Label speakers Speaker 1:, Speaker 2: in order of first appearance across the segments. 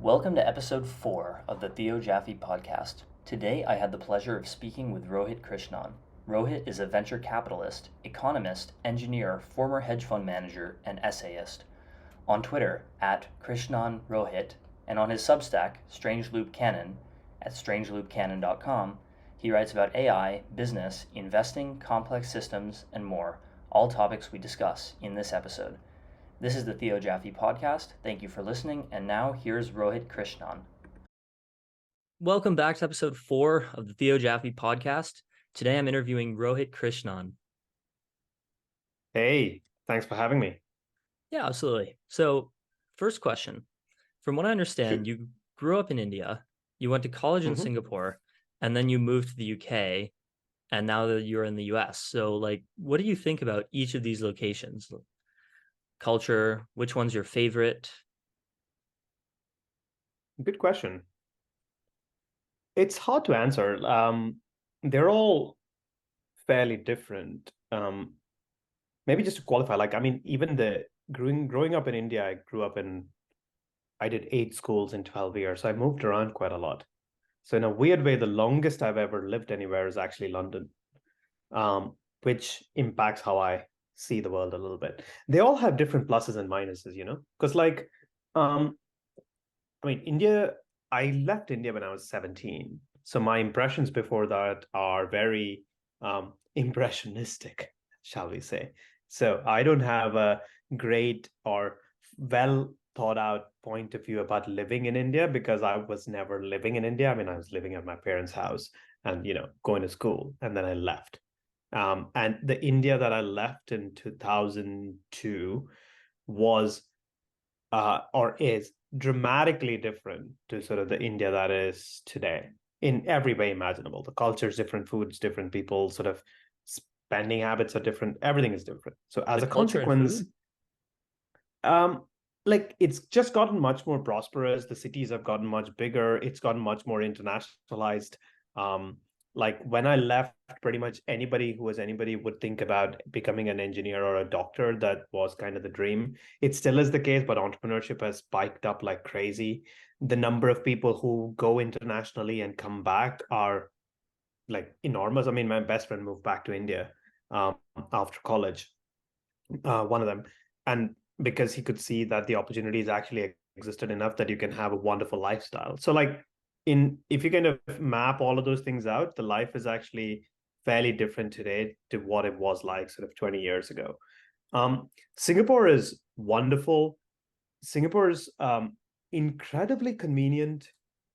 Speaker 1: Welcome to episode 4 of the Theo Jaffe podcast. Today I had the pleasure of speaking with Rohit Krishnan. Rohit is a venture capitalist, economist, engineer, former hedge fund manager, and essayist. On Twitter, at Krishnan Rohit, and on his Substack, Strange Loop Canon, at strangeloopcanon.com, he writes about AI, business, investing, complex systems, and more, all topics we discuss in this episode. This is the Theo Jaffe podcast. Thank you for listening. And now here's Rohit Krishnan. Welcome back to episode 4 of the Theo Jaffe podcast. Today I'm interviewing Rohit Krishnan.
Speaker 2: Hey, thanks for having me.
Speaker 1: Yeah, absolutely. So, first question. From what I understand, you grew up in India, you went to college in Singapore, and then you moved to the UK, and now that you're in the US. So, what do you think about each of these locations? Culture, which one's your favorite?
Speaker 2: Good question. It's hard to answer. They're all fairly different. Maybe just to qualify, even growing up in India, I did 8 schools in 12 years. So I moved around quite a lot. So in a weird way, the longest I've ever lived anywhere is actually London, which impacts how I see the world a little bit. They all have different pluses and minuses, because India, I left India when I was 17. So my impressions before that are very impressionistic, shall we say. So I don't have a great or well thought out point of view about living in India because I was never living in India. I was living at my parents' house and, going to school, and then I left. And the India that I left in 2002 was or is dramatically different to sort of the India that is today in every way imaginable. The culture is different, food's different, people sort of spending habits are different, everything is different. So as a consequence, it's just gotten much more prosperous. The cities have gotten much bigger. It's gotten much more internationalized. When I left, pretty much anybody would think about becoming an engineer or a doctor. That was kind of the dream. It still is the case, but entrepreneurship has spiked up like crazy. The number of people who go internationally and come back are like enormous. My best friend moved back to India after college, one of them, and because he could see that the opportunities actually existed enough that you can have a wonderful lifestyle. So if you kind of map all of those things out, the life is actually fairly different today to what it was like sort of 20 years ago. Singapore is wonderful. Singapore's incredibly convenient.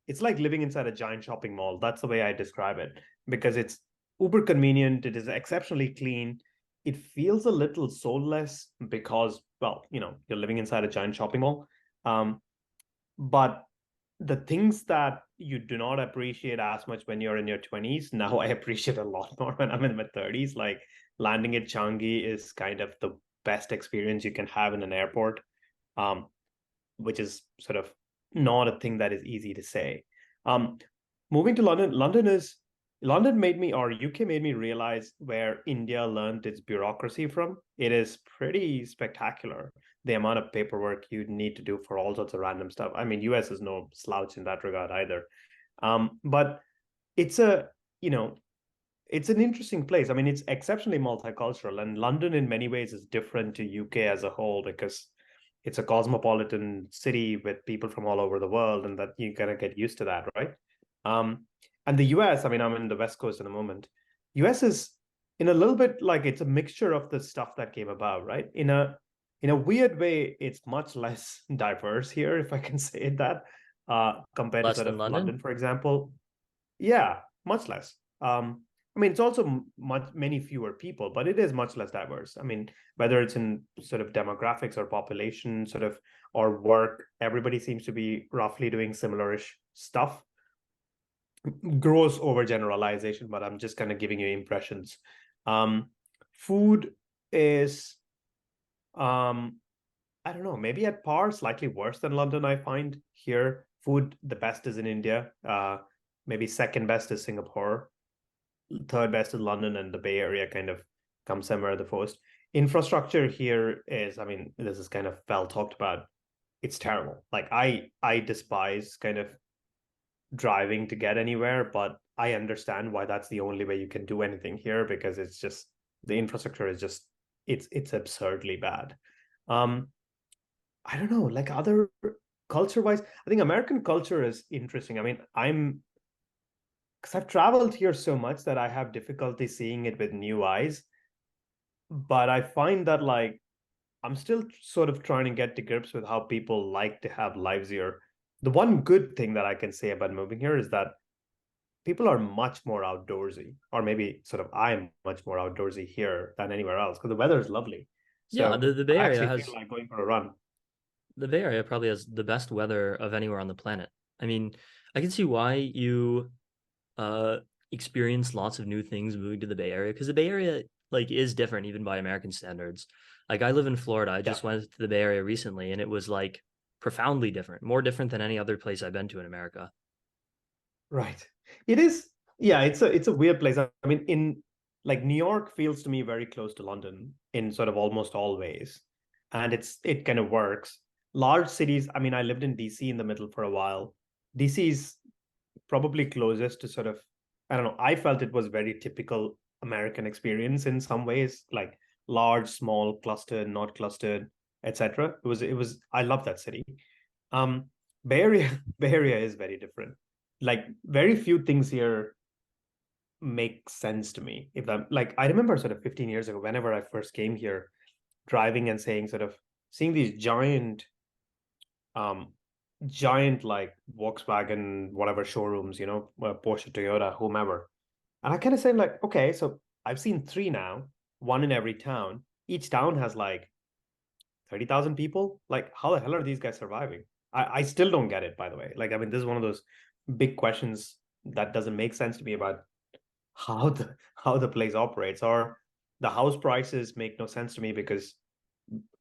Speaker 2: It's like living inside a giant shopping mall. That's the way I describe it, because it's uber convenient. It is exceptionally clean. It feels a little soulless because, you're living inside a giant shopping mall. But the things that you do not appreciate as much when you're in your 20s, now I appreciate a lot more when I'm in my 30s. Like landing at Changi is kind of the best experience you can have in an airport, which is sort of not a thing that is easy to say. Moving to London, London made me, or UK made me realize where India learned its bureaucracy from. It is pretty spectacular, the amount of paperwork you need to do for all sorts of random stuff. US is no slouch in that regard either. But it's it's an interesting place. It's exceptionally multicultural, and London in many ways is different to UK as a whole because it's a cosmopolitan city with people from all over the world, and that you kind of get used to that, right? And the US, I'm in the West Coast at the moment. US is in a little bit like it's a mixture of the stuff that came about, right? In a weird way, it's much less diverse here, if I can say that, compared to sort of London, for example. Yeah, much less. It's also many fewer people, but it is much less diverse. Whether it's in sort of demographics or population, sort of, or work, everybody seems to be roughly doing similar-ish stuff. Gross overgeneralization, but I'm just kind of giving you impressions. Food is, I don't know, maybe at par, slightly worse than London. I find here food, the best is in India. Maybe second best is Singapore. Third best is London, and the Bay Area kind of comes somewhere the first. Infrastructure here is, this is kind of well talked about. it's terrible. Like I despise kind of driving to get anywhere, but I understand why that's the only way you can do anything here because it's just the infrastructure is just it's absurdly bad. Um, I don't know, like other culture wise, I think American culture is interesting. I mean, I'm because I've traveled here so much that I have difficulty seeing it with new eyes. But I find that like I'm still sort of trying to get to grips with how people like to have lives here. The one good thing that I can say about moving here is that people are much more outdoorsy, or maybe sort of I'm much more outdoorsy here than anywhere else because the weather is lovely.
Speaker 1: Yeah,
Speaker 2: So
Speaker 1: the Bay
Speaker 2: I
Speaker 1: Area
Speaker 2: actually feel
Speaker 1: has
Speaker 2: like going for a run.
Speaker 1: the Bay Area probably has the best weather of anywhere on the planet. I mean, I can see why you uh experience lots of new things moving to the Bay Area because the Bay Area like is different even by American standards. Like I live in Florida. I
Speaker 2: Yeah,
Speaker 1: just went to the Bay Area recently and it was like profoundly different, more different than any other place I've been to in America.
Speaker 2: right. It is. Yeah, it's a weird place. I mean, in like New York feels to me very close to London in sort of almost all ways, and it kind of works. Large cities. I mean, I lived in DC in the middle for a while. DC is probably closest to sort of I don't know. I felt it was very typical American experience in some ways, like large, small, clustered, not clustered, etc. It was I love that city. Um, Bay Area Bay Area is very different. Like very few things here make sense to me. If I'm like I remember sort of 15 years ago, whenever I first came here, driving and saying sort of seeing these um giant like Volkswagen, whatever showrooms, Porsche, Toyota, whomever. And I kind of said, like, okay, so I've seen three now, one in every town. Each town has like 30,000 people. Like, how the hell are these guys surviving? I still don't get it, by the way. Like, I mean, this is one of those big questions that doesn't make sense to me about how the place operates, or the house prices make no sense to me because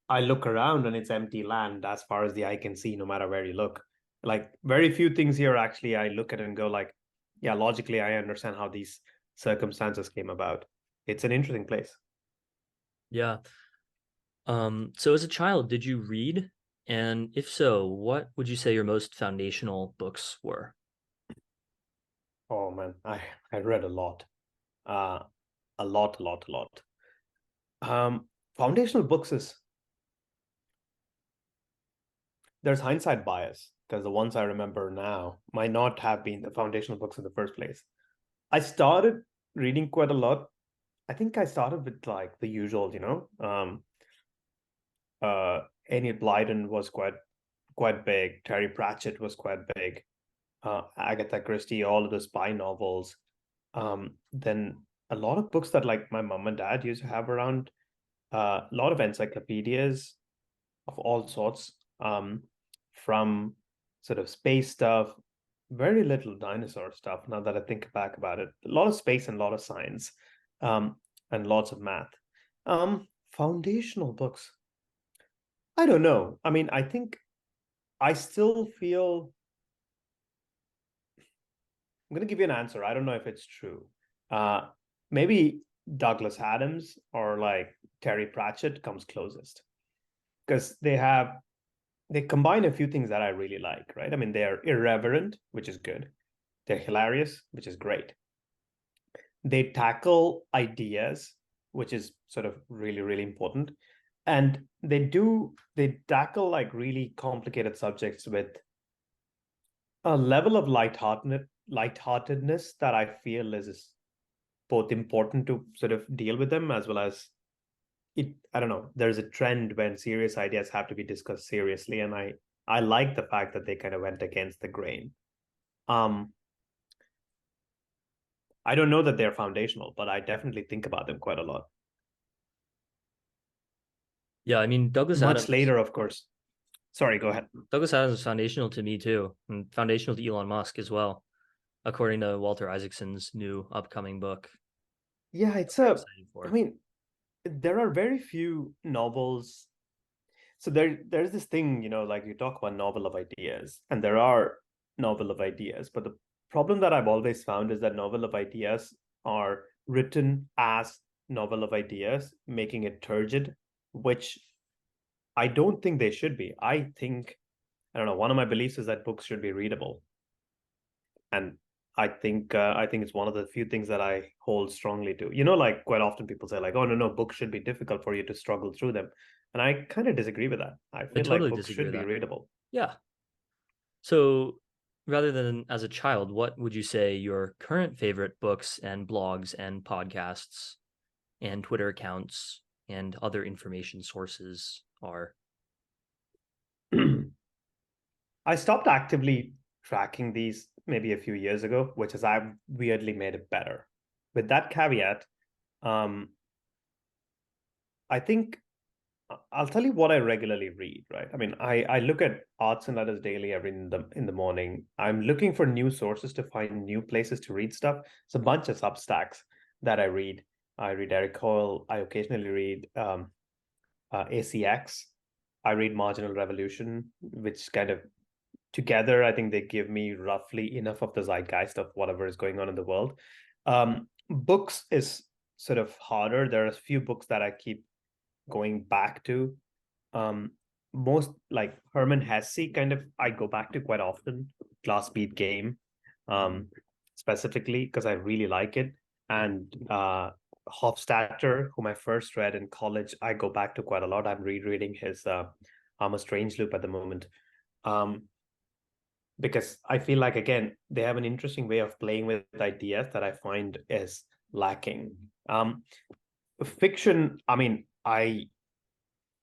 Speaker 2: I look around and it's empty land as far as the eye can see, no matter where you look. Like very few things here actually I look at and go like, yeah, logically I understand how these circumstances came about. It's an interesting place.
Speaker 1: Yeah. So as a child, did you read? And if so, what would you say your most foundational books were?
Speaker 2: Oh man, I read a lot. Uh a lot, a lot, a lot. Foundational books is there's hindsight bias because the ones I remember now might not have been the foundational books in the first place. I started reading quite a lot. I think I started with like the usual, Enid Blyton was quite big. Terry Pratchett was quite big. Agatha Christie, all of the spy novels. Then a lot of books that like my mom and dad used to have around. A lot of encyclopedias of all sorts. From sort of space stuff, very little dinosaur stuff. Now that I think back about it, a lot of space and a lot of science, um, and lots of math. Foundational books. I don't know. I mean, I think I still feel I'm going to give you an answer. I don't know if it's true. Uh, Maybe Douglas Adams or like Terry Pratchett comes closest because they combine a few things that I really like, right? I mean, they're irreverent, which is good. They're hilarious, which is great. They tackle ideas, which is sort of really, really important. And they tackle like really complicated subjects with a level of lightheartedness that I feel is both important to sort of deal with them as well as I don't know, there's a trend when serious ideas have to be discussed seriously, and I like the fact that they kind of went against the grain. um I don't know that they're foundational, but I definitely think about them quite a lot.
Speaker 1: Yeah, I mean
Speaker 2: Much later, of course. Sorry, go ahead.
Speaker 1: Douglas Adams is foundational to me too, and foundational to Elon Musk as well, according to Walter Isaacson's new upcoming book.
Speaker 2: Yeah,
Speaker 1: I'm very excited
Speaker 2: I
Speaker 1: for.
Speaker 2: mean, there are very few novels. So there's this thing, like you talk about novel of ideas, and there are novel of ideas, but the problem that I've always found is that novel of ideas are written as novel of ideas, making it turgid, which I don't think they should be. I think I don't know. One of my beliefs is that books should be readable, and I think it's one of the few things that I hold strongly to. Like quite often people say like, "Oh no, no, books should be difficult for you to struggle through them," and I kind of disagree with that. I
Speaker 1: I
Speaker 2: feel like
Speaker 1: totally
Speaker 2: books
Speaker 1: disagree
Speaker 2: should
Speaker 1: with
Speaker 2: be
Speaker 1: that.
Speaker 2: readable.
Speaker 1: Yeah. So rather than as a child, what would you say your current favorite books and blogs and podcasts and Twitter accounts and other information sources are?
Speaker 2: I stopped actively tracking these maybe a few years ago, which is I've weirdly made it better. With that caveat, um, I think I'll tell you what I regularly read, right? I mean, I look at Arts and Letters Daily every in the morning. I'm looking for new sources to find new places to read stuff. It's a bunch of Substacks that I read. I read Eric Coyle. I occasionally read ACX. I read Marginal Revolution, which kind of together, I think they give me roughly enough of the zeitgeist of whatever is going on in the world. Books is sort of harder. There are a few books that I keep going back to. Um, Most like Herman Hesse, kind of, I go back to quite often. Glass Bead Game, um, specifically because I really like it. And Hofstadter, whom I first read in college, I go back to quite a lot. I'm rereading his I'm a Strange Loop at the moment. Um, because I feel like again they have an interesting way of playing with ideas that I find is lacking. Fiction. I mean, I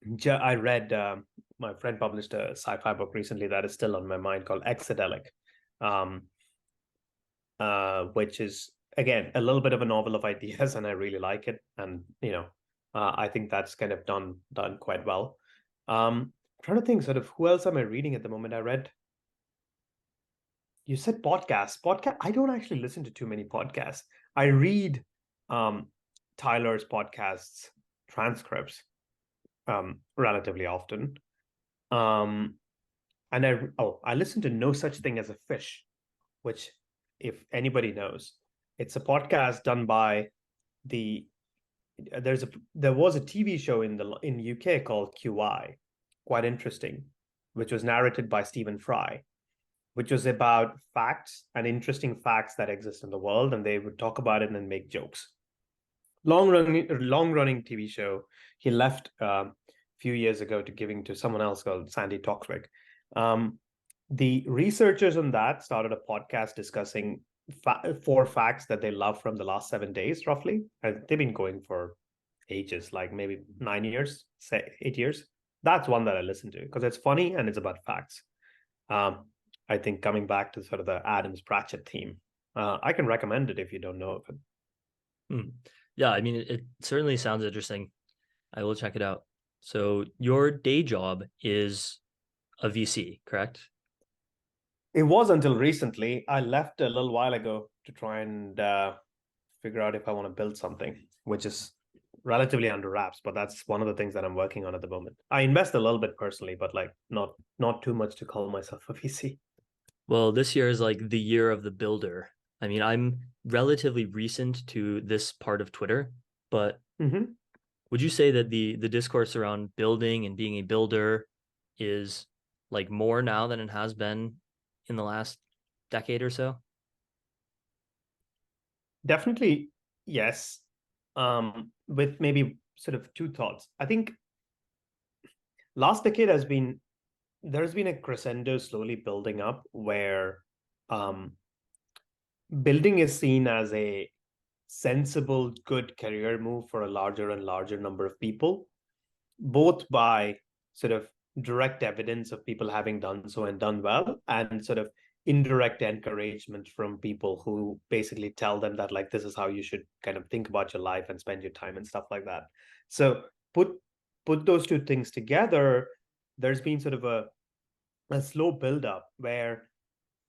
Speaker 2: read my friend published a sci-fi book recently that is still on my mind called Exadelic, um, which is again a little bit of a novel of ideas, and I really like it. And I think that's kind of done quite well. I'm trying to think sort of who else am I reading at the moment. I read You said podcasts. Podcast. I don't actually listen to too many podcasts. I read um, Tyler's podcasts transcripts relatively often. Um, and I listen to No Such Thing as a Fish, which, if anybody knows, it's a podcast done by the there was a TV show in UK called QI, quite interesting, which was narrated by Stephen Fry, which was about facts and interesting facts that exist in the world, and they would talk about it and make jokes. Long running TV show. He left a few years ago to giving to someone else called Sandy Toksvig. Um, the researchers on that started a podcast discussing four facts that they love from the last 7 days, roughly. And they've been going for ages, like maybe 9 years, say 8 years. That's one that I listen to because it's funny and it's about facts. Um, I think coming back to sort of the Adams Pratchett theme, I can recommend it if you don't know of it.
Speaker 1: Hmm. Yeah, I mean, it certainly sounds interesting. I will check it out. So your day job is a VC, correct?
Speaker 2: It was until recently. I left a little while ago to try and figure out if I want to build something, which is relatively under wraps. But that's one of the things that I'm working on at the moment. I invest a little bit personally, but like not too much to call myself a VC.
Speaker 1: Well, this year is like the year of the builder. I mean, I'm relatively recent to this part of Twitter, but
Speaker 2: Mm-hmm.
Speaker 1: would you say that the discourse around building and being a builder is like more now than it has been in the last decade or so?
Speaker 2: Definitely, yes. With maybe sort of two thoughts. I think last decade there's been a crescendo slowly building up where um, building is seen as a sensible, good career move for a larger and larger number of people, both by sort of direct evidence of people having done so and done well, and sort of indirect encouragement from people who basically tell them that like this is how you should kind of think about your life and spend your time and stuff like that. So put those two things together, there's been sort of a slow build up where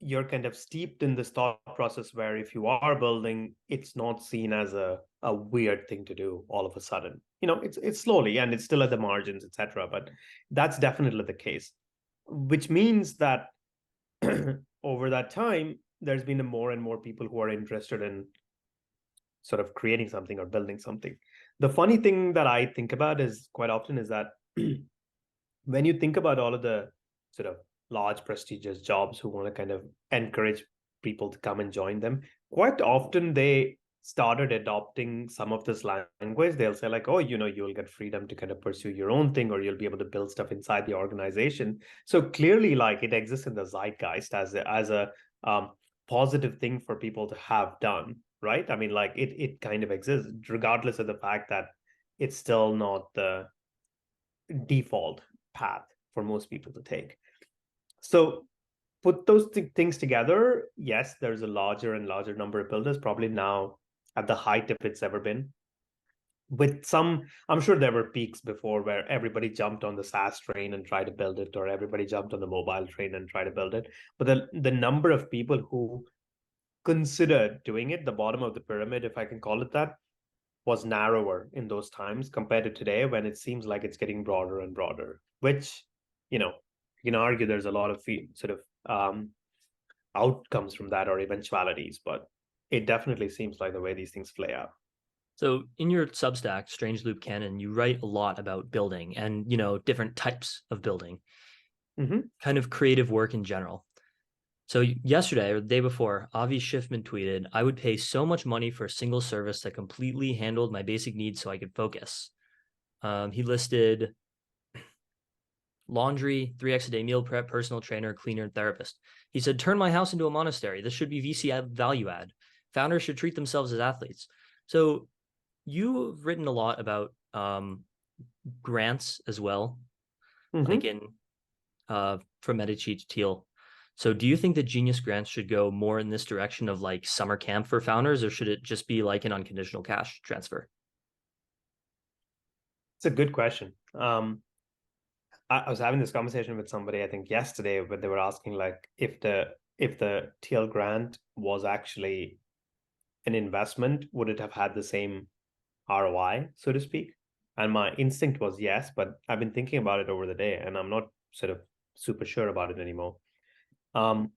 Speaker 2: you're kind of steeped in this thought process where if you are building, it's not seen as a weird thing to do all of a sudden. It's slowly and it's still at the margins, etc. But that's definitely the case, which means that over that time, there's been more and more people who are interested in sort of creating something or building something. The funny thing that I think about is quite often is that when you think about all of the sort of large prestigious jobs who want to kind of encourage people to come and join them, quite often they started adopting some of this language. They'll say like, oh, you'll get freedom to kind of pursue your own thing, or you'll be able to build stuff inside the organization. So clearly, like, it exists in the zeitgeist as a positive thing for people to have done, right? I mean, like, it kind of exists regardless of the fact that it's still not the default path for most people to take. So put those things together, yes, there's a larger and larger number of builders, probably now at the height if it's ever been. With some, I'm sure there were peaks before where everybody jumped on the SaaS train and tried to build it, or everybody jumped on the mobile train and tried to build it. But the number of people who considered doing it, the bottom of the pyramid, if I can call it that, was narrower in those times compared to today, when it seems like it's getting broader and broader, which, you know, you can argue there's a lot of sort of outcomes from that, or eventualities, but it definitely seems like the way these things play out.
Speaker 1: So in your Substack, Strange Loop Canon, you write a lot about building and, different types of building, kind of creative work in general. So yesterday or the day before, Avi Schiffman tweeted, "I would pay so much money for a single service that completely handled my basic needs so I could focus." He listed laundry, 3x a day meal prep, personal trainer, cleaner, therapist. He said, "Turn my house into a monastery. This should be VC value add. Founders should treat themselves as athletes." So you've written a lot about grants as well, like in from Medici to Teal. So do you think that Genius grants should go more in this direction of like summer camp for founders, or should it just be like an unconditional cash transfer?
Speaker 2: It's a good question. I was having this conversation with somebody, I think yesterday, but they were asking like if the TL grant was actually an investment, would it have had the same ROI, so to speak? And my instinct was yes, but I've been thinking about it over the day, and I'm not sort of super sure about it anymore. Um,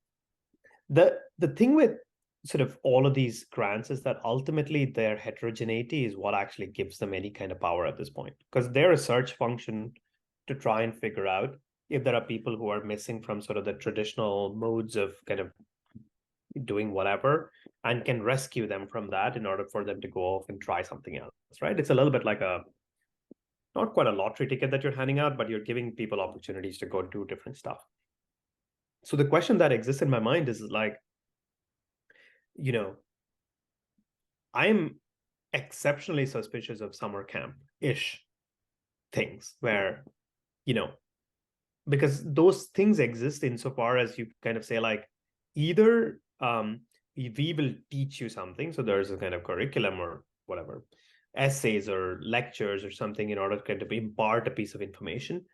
Speaker 2: the thing with sort of all of these grants is that ultimately their heterogeneity is what actually gives them any kind of power at this point, because they're a search function to try and figure out if there are people who are missing from sort of the traditional modes of kind of doing whatever, and can rescue them from that in order for them to go off and try something else, right? It's a little bit like a, not quite a lottery ticket that you're handing out, but you're giving people opportunities to go do different stuff. So the question that exists in my mind is like, you know, I'm exceptionally suspicious of summer camp-ish things where, you know, because those things exist insofar as you kind of say like, either we will teach you something, so there's a kind of curriculum or whatever, essays or lectures or something in order to kind of impart a piece of information,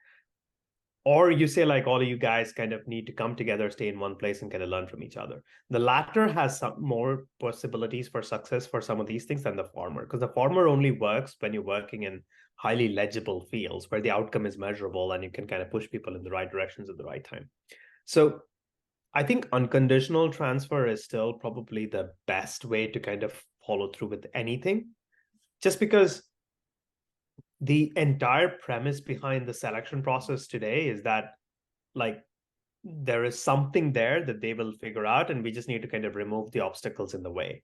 Speaker 2: or you say like all of you guys kind of need to come together, stay in one place, and kind of learn from each other. The latter has some more possibilities for success for some of these things than the former, because the former only works when you're working in highly legible fields where the outcome is measurable and you can kind of push people in the right directions at the right time. So I think unconditional transfer is still probably the best way to kind of follow through with anything, just because the entire premise behind the selection process today is that like there is something there that they will figure out, and we just need to kind of remove the obstacles in the way.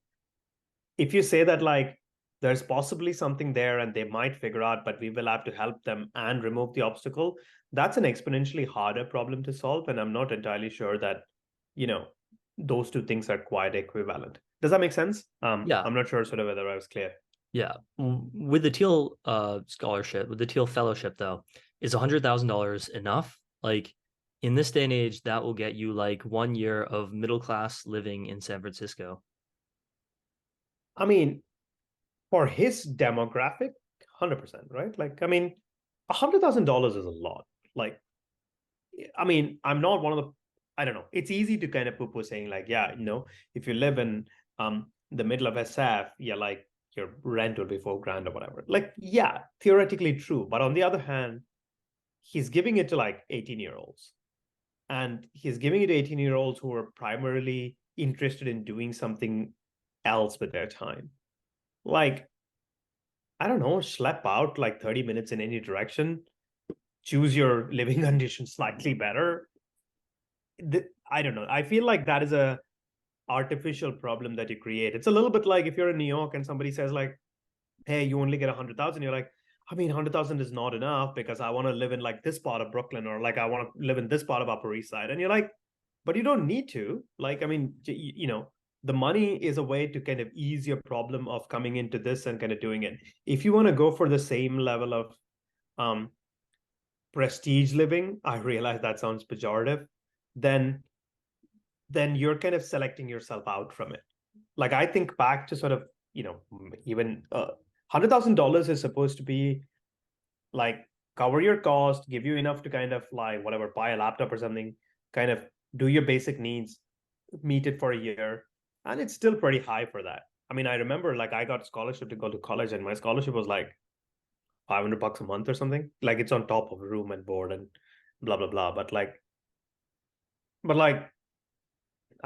Speaker 2: If you say that like there's possibly something there and they might figure out, but we will have to help them and remove the obstacle, that's an exponentially harder problem to solve, and I'm not entirely sure that, you know, those two things are quite equivalent. Does that make sense?
Speaker 1: Yeah,
Speaker 2: I'm not sure sort of whether I was clear.
Speaker 1: yeah. With the Teal scholarship, with the Teal fellowship though, is $100,000 enough? Like in this day and age, that will get you like 1 year of middle class living in San Francisco.
Speaker 2: I mean, for his demographic, 100%, right? Like, I mean, $100,000 is a lot. Like, I mean, I'm not one of the, I don't know. It's easy to kind of poo-poo saying like, yeah, if you live in the middle of SF, yeah, like your rent will be 4 grand or whatever. Like, yeah, theoretically true. But on the other hand, he's giving it to like 18-year-olds. And he's giving it to 18-year-olds who are primarily interested in doing something else with their time. Like, I don't know, schlep out like 30 minutes in any direction, choose your living conditions slightly better, I don't know. I feel like that is a artificial problem that you create. It's a little bit like if you're in New York and somebody says like, "Hey, you only get 100,000." You're like, "I mean, 100,000 is not enough because I want to live in like this part of Brooklyn or like I want to live in this part of Upper East Side." And you're like, "But you don't need to." Like, I mean, the money is a way to kind of ease your problem of coming into this and kind of doing it. If you want to go for the same level of um prestige living, I realize that sounds pejorative, then you're kind of selecting yourself out from it. Like I think back to sort of, even $100,000 is supposed to be like cover your cost, give you enough to kind of like whatever, buy a laptop or something, kind of do your basic needs, meet it for a year. And it's still pretty high for that. I mean, I remember like I got a scholarship to go to college and my scholarship was like $500 a month or something. Like it's on top of room and board and blah, blah, blah. But like,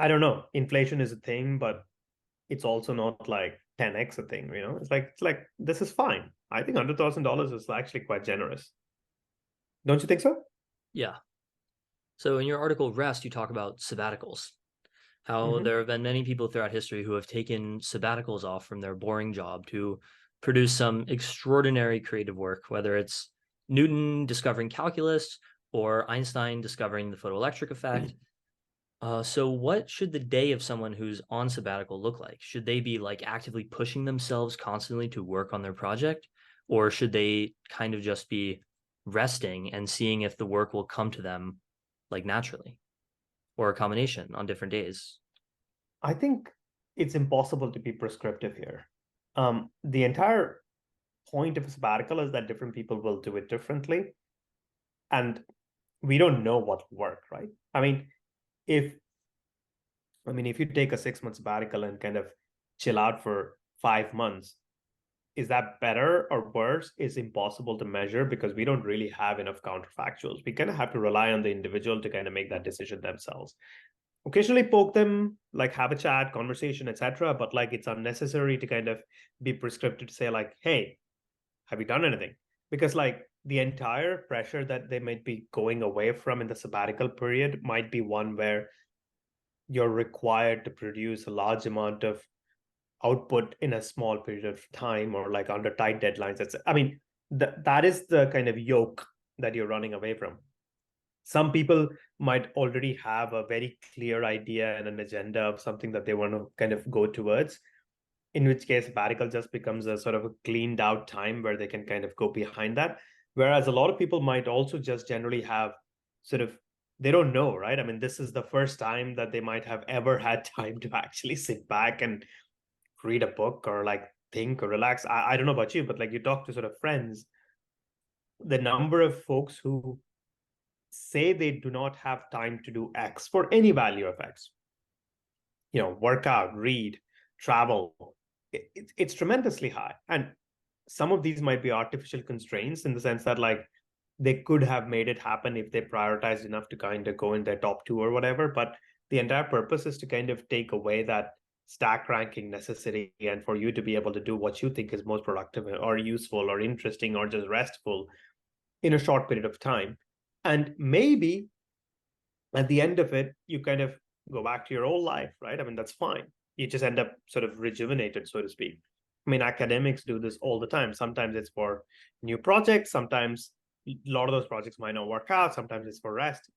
Speaker 2: I don't know. Inflation is a thing, but it's also not like 10x a thing, It's like this is fine. I think $100,000 is actually quite generous. Don't you think so?
Speaker 1: Yeah. So in your article Rest, you talk about sabbaticals, how
Speaker 2: Mm-hmm.
Speaker 1: there have been many people throughout history who have taken sabbaticals off from their boring job to produce some extraordinary creative work, whether it's Newton discovering calculus or Einstein discovering the photoelectric effect. So what should the day of someone who's on sabbatical look like? Should they be like actively pushing themselves constantly to work on their project, or should they kind of just be resting and seeing if the work will come to them like naturally, or a combination on different days?
Speaker 2: I think it's impossible to be prescriptive here. The entire point of a sabbatical is that different people will do it differently, and we don't know what will work, right? If if you take a 6 month sabbatical and kind of chill out for 5 months, is that better or worse is impossible to measure because we don't really have enough counterfactuals. We kind of have to rely on the individual to kind of make that decision themselves. Occasionally poke them, like have a chat, conversation, etc. But like it's unnecessary to kind of be prescriptive to say like, hey, have you done anything? Because like the entire pressure that they might be going away from in the sabbatical period might be one where you're required to produce a large amount of output in a small period of time or like under tight deadlines. That is the kind of yoke that you're running away from. Some people might already have a very clear idea and an agenda of something that they want to kind of go towards, in which case sabbatical just becomes a sort of a cleaned out time where they can kind of go behind that. Whereas a lot of people might also just generally have sort of, they don't know, right? I mean, this is the first time that they might have ever had time to actually sit back and read a book or like think or relax. I don't know about you, but like you talk to sort of friends, the number of folks who say they do not have time to do X for any value of X, work out, read, travel, it's tremendously high. And some of these might be artificial constraints in the sense that like they could have made it happen if they prioritized enough to kind of go in their top two or whatever. But the entire purpose is to kind of take away that stack ranking necessity and for you to be able to do what you think is most productive or useful or interesting or just restful in a short period of time. And maybe at the end of it, you kind of go back to your old life, right? I mean, that's fine. You just end up sort of rejuvenated, so to speak. I mean, academics do this all the time. Sometimes it's for new projects. Sometimes a lot of those projects might not work out. Sometimes it's for rest.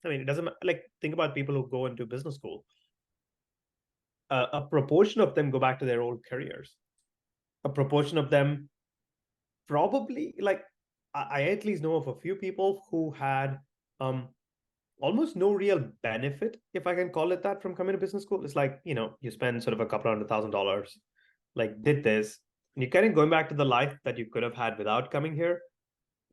Speaker 2: I mean, it doesn't like think about people who go into business school. A proportion of them go back to their old careers. A proportion of them probably like I at least know of a few people who had almost no real benefit, if I can call it that, from coming to business school. It's like, you spend sort of a couple $100,000, like did this, and you're kind of going back to the life that you could have had without coming here.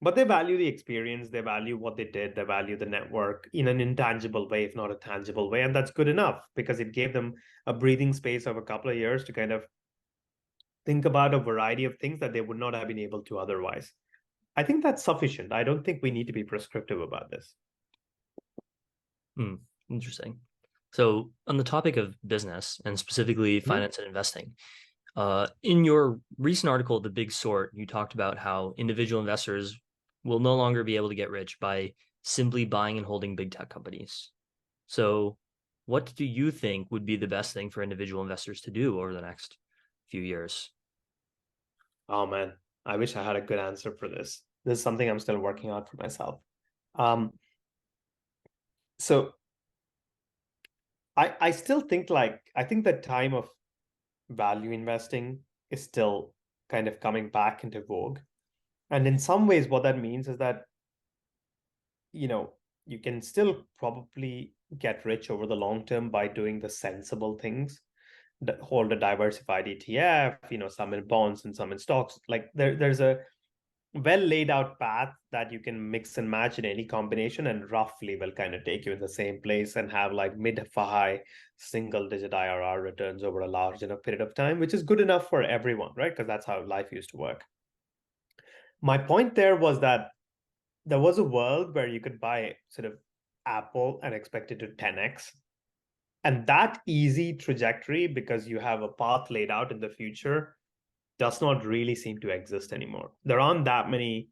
Speaker 2: But they value the experience, they value what they did, they value the network in an intangible way, if not a tangible way. And that's good enough because it gave them a breathing space of a couple of years to kind of think about a variety of things that they would not have been able to otherwise. I think that's sufficient. I don't think we need to be prescriptive about this.
Speaker 1: Hmm, interesting. So on the topic of business and specifically
Speaker 2: Mhm.
Speaker 1: finance and investing, in your recent article, The Big Sort, you talked about how individual investors will no longer be able to get rich by simply buying and holding big tech companies. So, what do you think would be the best thing for individual investors to do over the next few years?
Speaker 2: Oh man, I wish I had a good answer for this. This is something I'm still working on for myself. Um, so I still think I think the time of value investing is still kind of coming back into vogue. And in some ways, what that means is that, you know, you can still probably get rich over the long term by doing the sensible things. Hold a diversified ETF, some in bonds and some in stocks. Like there's a well laid out path that you can mix and match in any combination and roughly will kind of take you in the same place and have like mid to high single digit IRR returns over a large enough period of time, which is good enough for everyone, right? Because that's how life used to work. My point there was that there was a world where you could buy sort of Apple and expect it to 10x. And that easy trajectory, because you have a path laid out in the future, does not really seem to exist anymore. There aren't that many,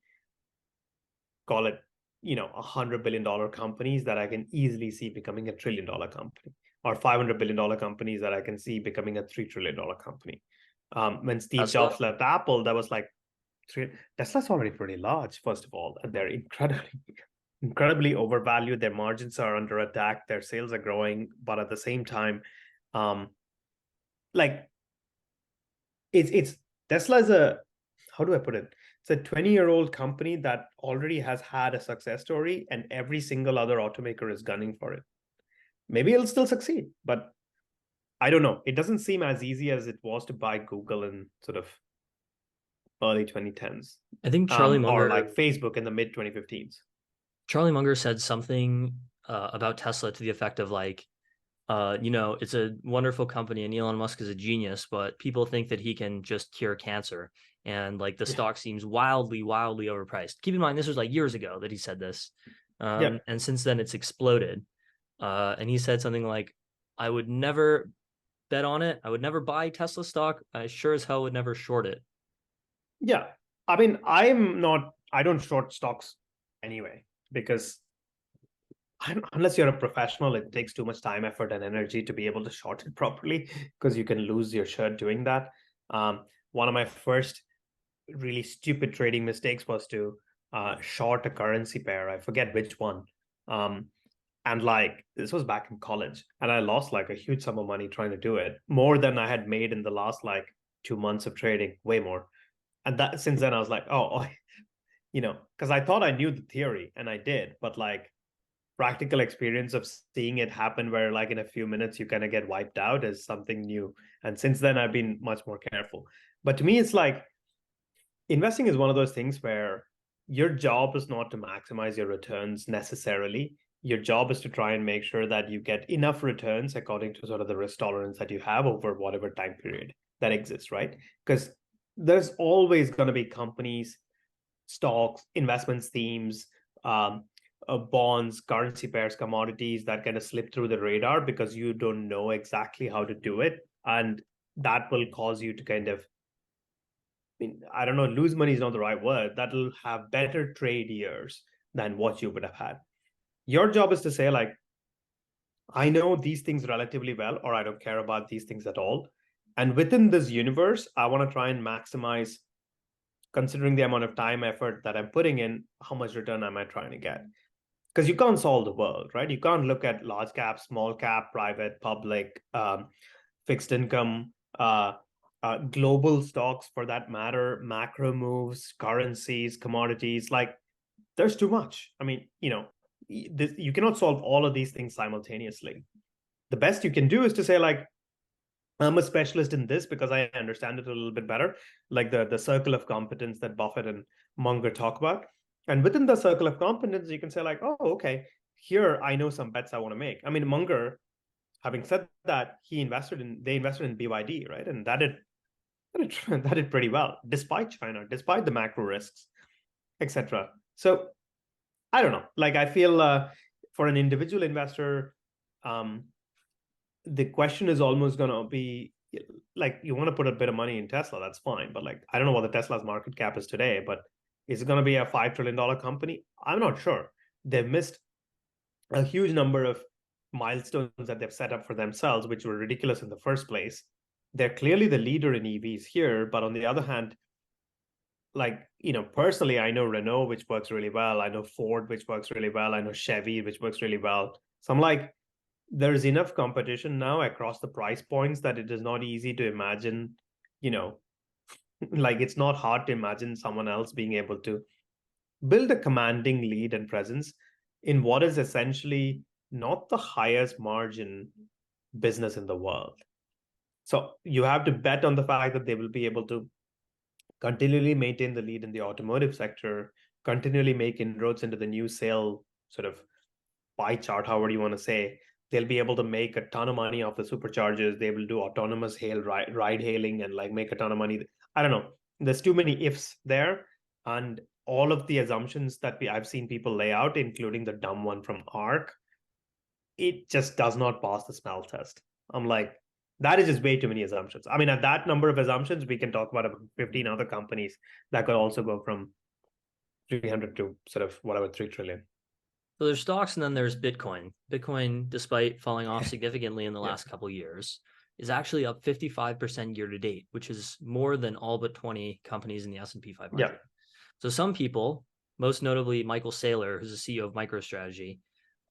Speaker 2: call it, $100 billion companies that I can easily see becoming $1 trillion company, or $500 billion companies that I can see becoming a $3 trillion company. When Steve
Speaker 1: Tesla?
Speaker 2: Jobs left Apple, that was like Tesla's already pretty large, first of all, and they're incredibly overvalued. Their margins are under attack. Their sales are growing, but at the same time, um, like it's Tesla is a how do I put it? It's a 20-year-old company that already has had a success story, and every single other automaker is gunning for it. Maybe it'll still succeed, but I don't know. It doesn't seem as easy as it was to buy Google in sort of early 2010s,
Speaker 1: I think
Speaker 2: or like Facebook in the mid 2015s.
Speaker 1: Charlie Munger said something about Tesla to the effect of like, it's a wonderful company and Elon Musk is a genius, but people think that he can just cure cancer. And like the
Speaker 2: Yeah.
Speaker 1: stock seems wildly, wildly overpriced. Keep in mind, this was like years ago that he said this.
Speaker 2: Yeah.
Speaker 1: And since then it's exploded. And he said something like, I would never bet on it. I would never buy Tesla stock. I sure as hell would never short it.
Speaker 2: Yeah. I mean, I don't short stocks anyway, because unless you're a professional, it takes too much time, effort, and energy to be able to short it properly, because you can lose your shirt doing that. One of my first really stupid trading mistakes was to short a currency pair. I forget which one. Um, and like this was back in college, and I lost like a huge sum of money trying to do it, more than I had made in the last like 2 months of trading, way more. And that since then I was like, oh, because I thought I knew the theory, and I did, but like practical experience of seeing it happen where like in a few minutes you kind of get wiped out is something new. And since then I've been much more careful. But to me, it's like investing is one of those things where your job is not to maximize your returns necessarily. Your job is to try and make sure that you get enough returns according to sort of the risk tolerance that you have over whatever time period that exists, right? Because there's always going to be companies, stocks, investments, themes, bonds, currency pairs, commodities that kind of slip through the radar because you don't know exactly how to do it. And that will cause you to kind of, I don't know, lose money is not the right word. That'll have better trade years than what you would have had. Your job is to say, like, I know these things relatively well, or I don't care about these things at all. And within this universe, I want to try and maximize, considering the amount of time, effort that I'm putting in, how much return am I trying to get? Because you can't solve the world, right? You can't look at large cap, small cap, private, public, fixed income, global stocks for that matter, macro moves, currencies, commodities. Like there's too much. I mean, you cannot solve all of these things simultaneously. The best you can do is to say, like, I'm a specialist in this because I understand it a little bit better, like the circle of competence that Buffett and Munger talk about. And within the circle of competence, you can say, like, oh, okay, here I know some bets I want to make. I mean, Munger, having said that, they invested in BYD, right? And that did pretty well, despite China, despite the macro risks, etc. So I don't know. Like I feel for an individual investor, um, the question is almost going to be like, you want to put a bit of money in Tesla, that's fine. But like, I don't know what the Tesla's market cap is today, but is it going to be a $5 trillion company? I'm not sure. They've missed a huge number of milestones that they've set up for themselves, which were ridiculous in the first place. They're clearly the leader in EVs here, but on the other hand, like, personally, I know Renault, which works really well. I know Ford, which works really well. I know Chevy, which works really well. So I'm like, there's enough competition now across the price points that it is not easy to imagine, you know, like it's not hard to imagine someone else being able to build a commanding lead and presence in what is essentially not the highest margin business in the world. So you have to bet on the fact that they will be able to continually maintain the lead in the automotive sector, continually make inroads into the new sale sort of pie chart, however you want to say. They'll be able to make a ton of money off the superchargers. They will do autonomous ride hailing and like make a ton of money. I don't know. There's too many ifs there, and all of the assumptions that I've seen people lay out, including the dumb one from Arc, it just does not pass the smell test. I'm like, that is just way too many assumptions. I mean, at that number of assumptions, we can talk about 15 other companies that could also go from 300 to sort of whatever 3 trillion.
Speaker 1: So there's stocks and then there's Bitcoin. Bitcoin, despite falling off significantly in the
Speaker 2: Yeah.
Speaker 1: last couple of years, is actually up 55% year to date, which is more than all but 20 companies in the S&P 500.
Speaker 2: Yeah.
Speaker 1: So some people, most notably Michael Saylor, who's the CEO of MicroStrategy,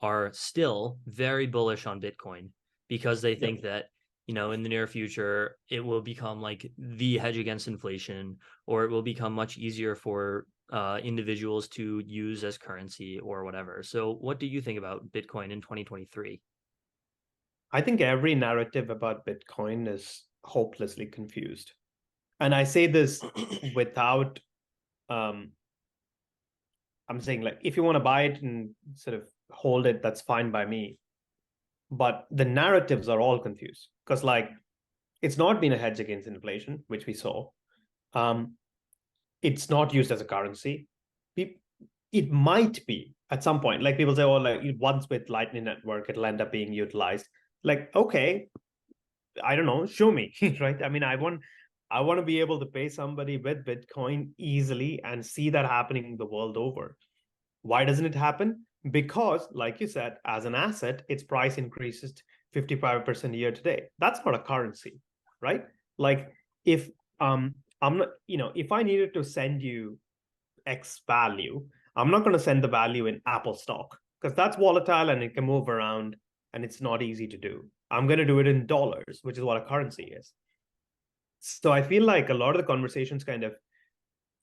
Speaker 1: are still very bullish on Bitcoin because they think that, in the near future, it will become like the hedge against inflation, or it will become much easier for individuals to use as currency or whatever. So what do you think about Bitcoin in 2023?
Speaker 2: I think every narrative about Bitcoin is hopelessly confused. And I say this without, I'm saying like, if you want to buy it and sort of hold it, that's fine by me. But the narratives are all confused because like, it's not been a hedge against inflation, which we saw. Um, it's not used as a currency. It might be at some point. Like people say, oh, like once with Lightning Network, it'll end up being utilized. Like, okay, I don't know, show me, right? I mean, I want to be able to pay somebody with Bitcoin easily and see that happening the world over. Why doesn't it happen? Because, like you said, as an asset, its price increases 55% year to date. That's not a currency, right? Like if I'm not, if I needed to send you X value, I'm not going to send the value in Apple stock because that's volatile and it can move around and it's not easy to do. I'm going to do it in dollars, which is what a currency is. So I feel like a lot of the conversations kind of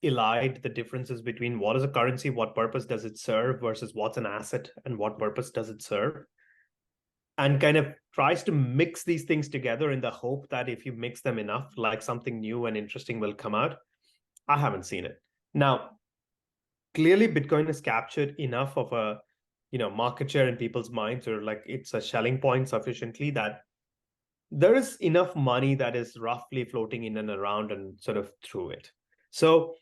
Speaker 2: elide the differences between what is a currency, what purpose does it serve, versus what's an asset and what purpose does it serve. And kind of tries to mix these things together in the hope that if you mix them enough, like something new and interesting will come out. I haven't seen it. Now, clearly Bitcoin has captured enough of a market share in people's minds, or like it's a selling point sufficiently that there is enough money that is roughly floating in and around and sort of through it. So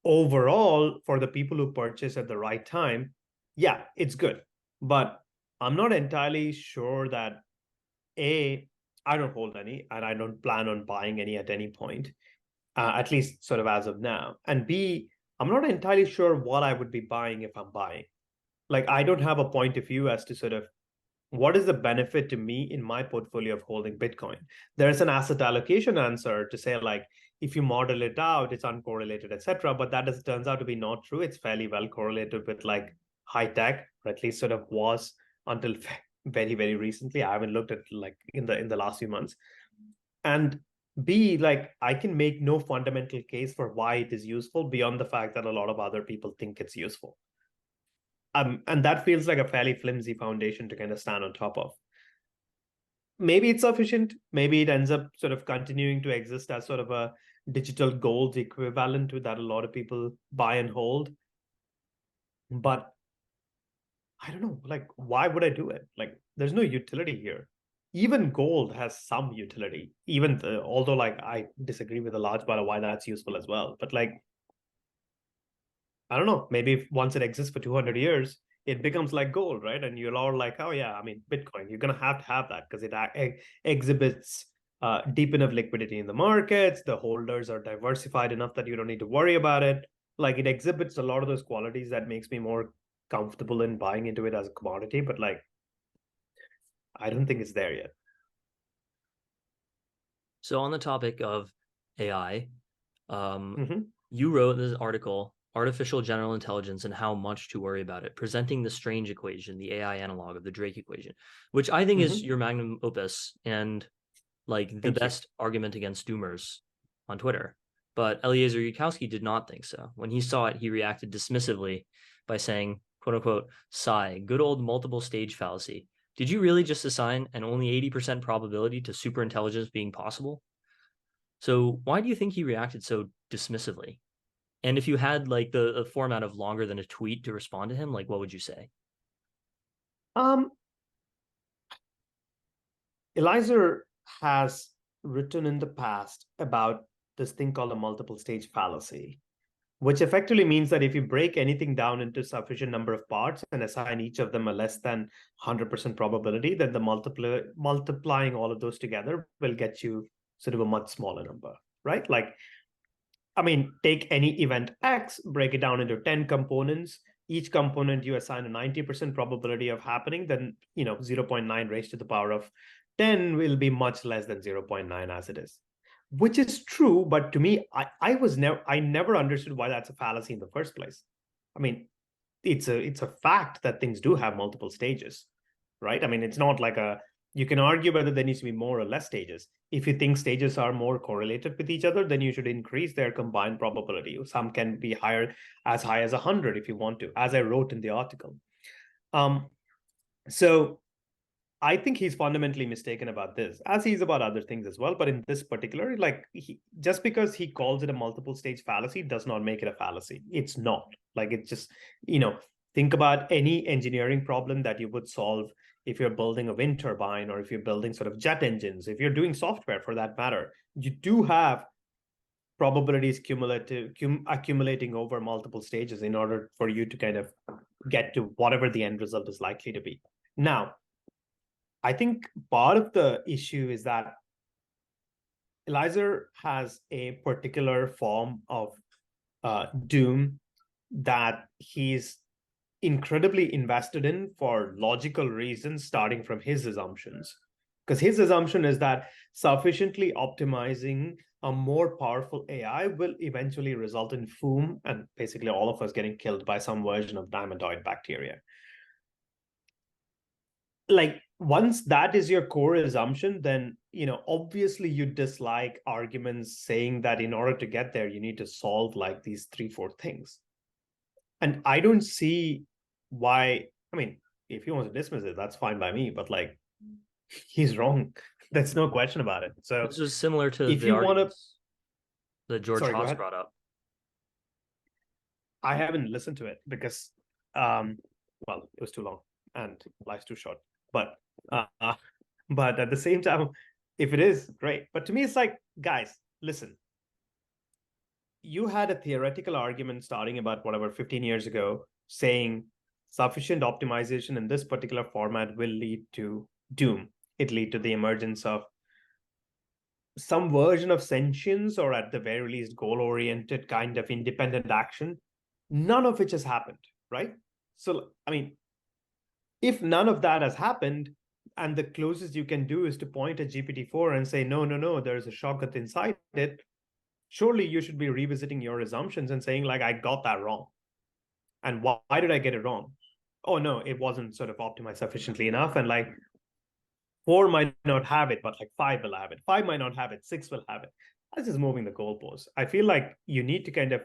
Speaker 2: overall, for the people who purchase at the right time, yeah, it's good. But I'm not entirely sure that I don't hold any and I don't plan on buying any at any point, at least sort of as of now. And B, I'm not entirely sure what I would be buying if I'm buying. Like, I don't have a point of view as to sort of what is the benefit to me in my portfolio of holding Bitcoin. There's an asset allocation answer to say, like, if you model it out, it's uncorrelated, etc. But that turns out to be not true. It's fairly well correlated with like high tech, or at least sort of was until very, very recently. I haven't looked at like in the last few months. And B, like I can make no fundamental case for why it is useful beyond the fact that a lot of other people think it's useful. And that feels like a fairly flimsy foundation to kind of stand on top of. Maybe it's sufficient. Maybe it ends up sort of continuing to exist as sort of a digital gold equivalent to that a lot of people buy and hold. But I don't know, like, why would I do it? Like, there's no utility here. Even gold has some utility, although like I disagree with a large part of why that's useful as well. But like, I don't know, maybe if once it exists for 200 years, it becomes like gold, right? And you're all like, oh yeah, I mean, Bitcoin, you're going to have that because it exhibits deep enough liquidity in the markets. The holders are diversified enough that you don't need to worry about it. Like it exhibits a lot of those qualities that makes me more comfortable in buying into it as a commodity. But like, I don't think it's there yet.
Speaker 1: So on the topic of AI,
Speaker 2: Mm-hmm.
Speaker 1: you wrote this article, Artificial General Intelligence and How Much to Worry About It, presenting the strange equation, the AI analog of the Drake equation, which I think is
Speaker 2: Mm-hmm.
Speaker 1: your magnum opus and like the
Speaker 2: Thank you.
Speaker 1: best argument against doomers on Twitter. But Eliezer Yudkowsky did not think so. When he saw it, he reacted dismissively by saying, quote unquote, sigh, good old multiple stage fallacy. Did you really just assign an only 80% probability to superintelligence being possible? So why do you think he reacted so dismissively? And if you had like the format of longer than a tweet to respond to him, like what would you say?
Speaker 2: Um, Eliza has written in the past about this thing called a multiple stage fallacy, which effectively means that if you break anything down into sufficient number of parts and assign each of them a less than 100% probability, then the multiplying all of those together will get you sort of a much smaller number, right? Like, I mean, take any event X, break it down into 10 components. Each component you assign a 90% probability of happening, then 0.9 raised to the power of 10 will be much less than 0.9 as it is. Which is true, but to me, I never understood why that's a fallacy in the first place. I mean, it's a fact that things do have multiple stages, right? I mean, it's not like a you can argue whether there needs to be more or less stages. If you think stages are more correlated with each other, then you should increase their combined probability. Some can be as high as 100 if you want to, as I wrote in the article. Um, so I think he's fundamentally mistaken about this, as he's about other things as well. But in this particular, just because he calls it a multiple stage fallacy does not make it a fallacy. It's not. Like it's just, you know, think about any engineering problem that you would solve if you're building a wind turbine or if you're building sort of jet engines, if you're doing software for that matter, you do have probabilities accumulating over multiple stages in order for you to kind of get to whatever the end result is likely to be. Now, I think part of the issue is that Eliza has a particular form of Doom that he's incredibly invested in for logical reasons, starting from his assumptions. Because his assumption is that sufficiently optimizing a more powerful AI will eventually result in FOOM and basically all of us getting killed by some version of diamondoid bacteria. Like once that is your core assumption, then obviously you dislike arguments saying that in order to get there you need to solve like these 3 4 things. And I don't see why. I mean, if he wants to dismiss it, that's fine by me, but like he's wrong. There's no question about it. So
Speaker 1: This was similar to
Speaker 2: if
Speaker 1: the
Speaker 2: you want to,
Speaker 1: arguments that George
Speaker 2: sorry, go
Speaker 1: Haas
Speaker 2: ahead.
Speaker 1: brought up.
Speaker 2: I haven't listened to it because um well, it was too long and life's too short. Uh, but at the same time, if it is, great. But to me, it's like, guys, listen, you had a theoretical argument starting about whatever 15 years ago saying sufficient optimization in this particular format will lead to doom. It lead to the emergence of some version of sentience, or at the very least goal oriented kind of independent action, none of which has happened, right? So I mean, if none of that has happened, and the closest you can do is to point at GPT-4 and say, no, no, no, there's a shortcut inside it, surely you should be revisiting your assumptions and saying, like, I got that wrong. And why did I get it wrong? Oh, no, it wasn't sort of optimized sufficiently enough. And like 4 might not have it, but like 5 will have it. 5 might not have it, 6 will have it. That's just moving the goalposts. I feel like you need to kind of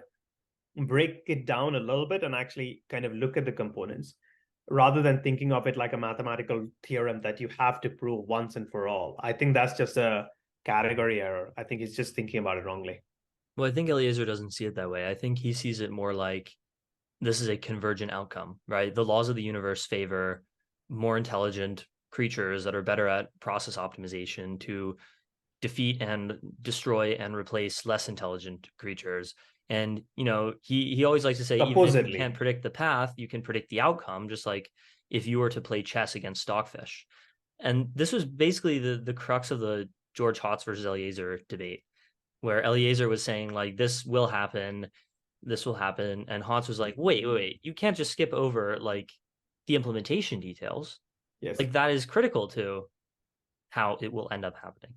Speaker 2: break it down a little bit and actually kind of look at the components rather than thinking of it like a mathematical theorem that you have to prove once and for all. I think that's just a category error. I think he's just thinking about it wrongly.
Speaker 1: Well, I think Eliezer doesn't see it that way. I think he sees it more like this is a convergent outcome, right? The laws of the universe favor more intelligent creatures that are better at process optimization to defeat and destroy and replace less intelligent creatures. And he always likes to say, even if you can't
Speaker 2: Supposedly.
Speaker 1: predict the path, you can predict the outcome, just like if you were to play chess against stockfish. And this was basically the crux of the George Hotz versus Eliezer debate, where Eliezer was saying, like, this will happen, and Hotz was like, wait, you can't just skip over like the implementation details.
Speaker 2: Yes.
Speaker 1: Like that is critical to how it will end up happening.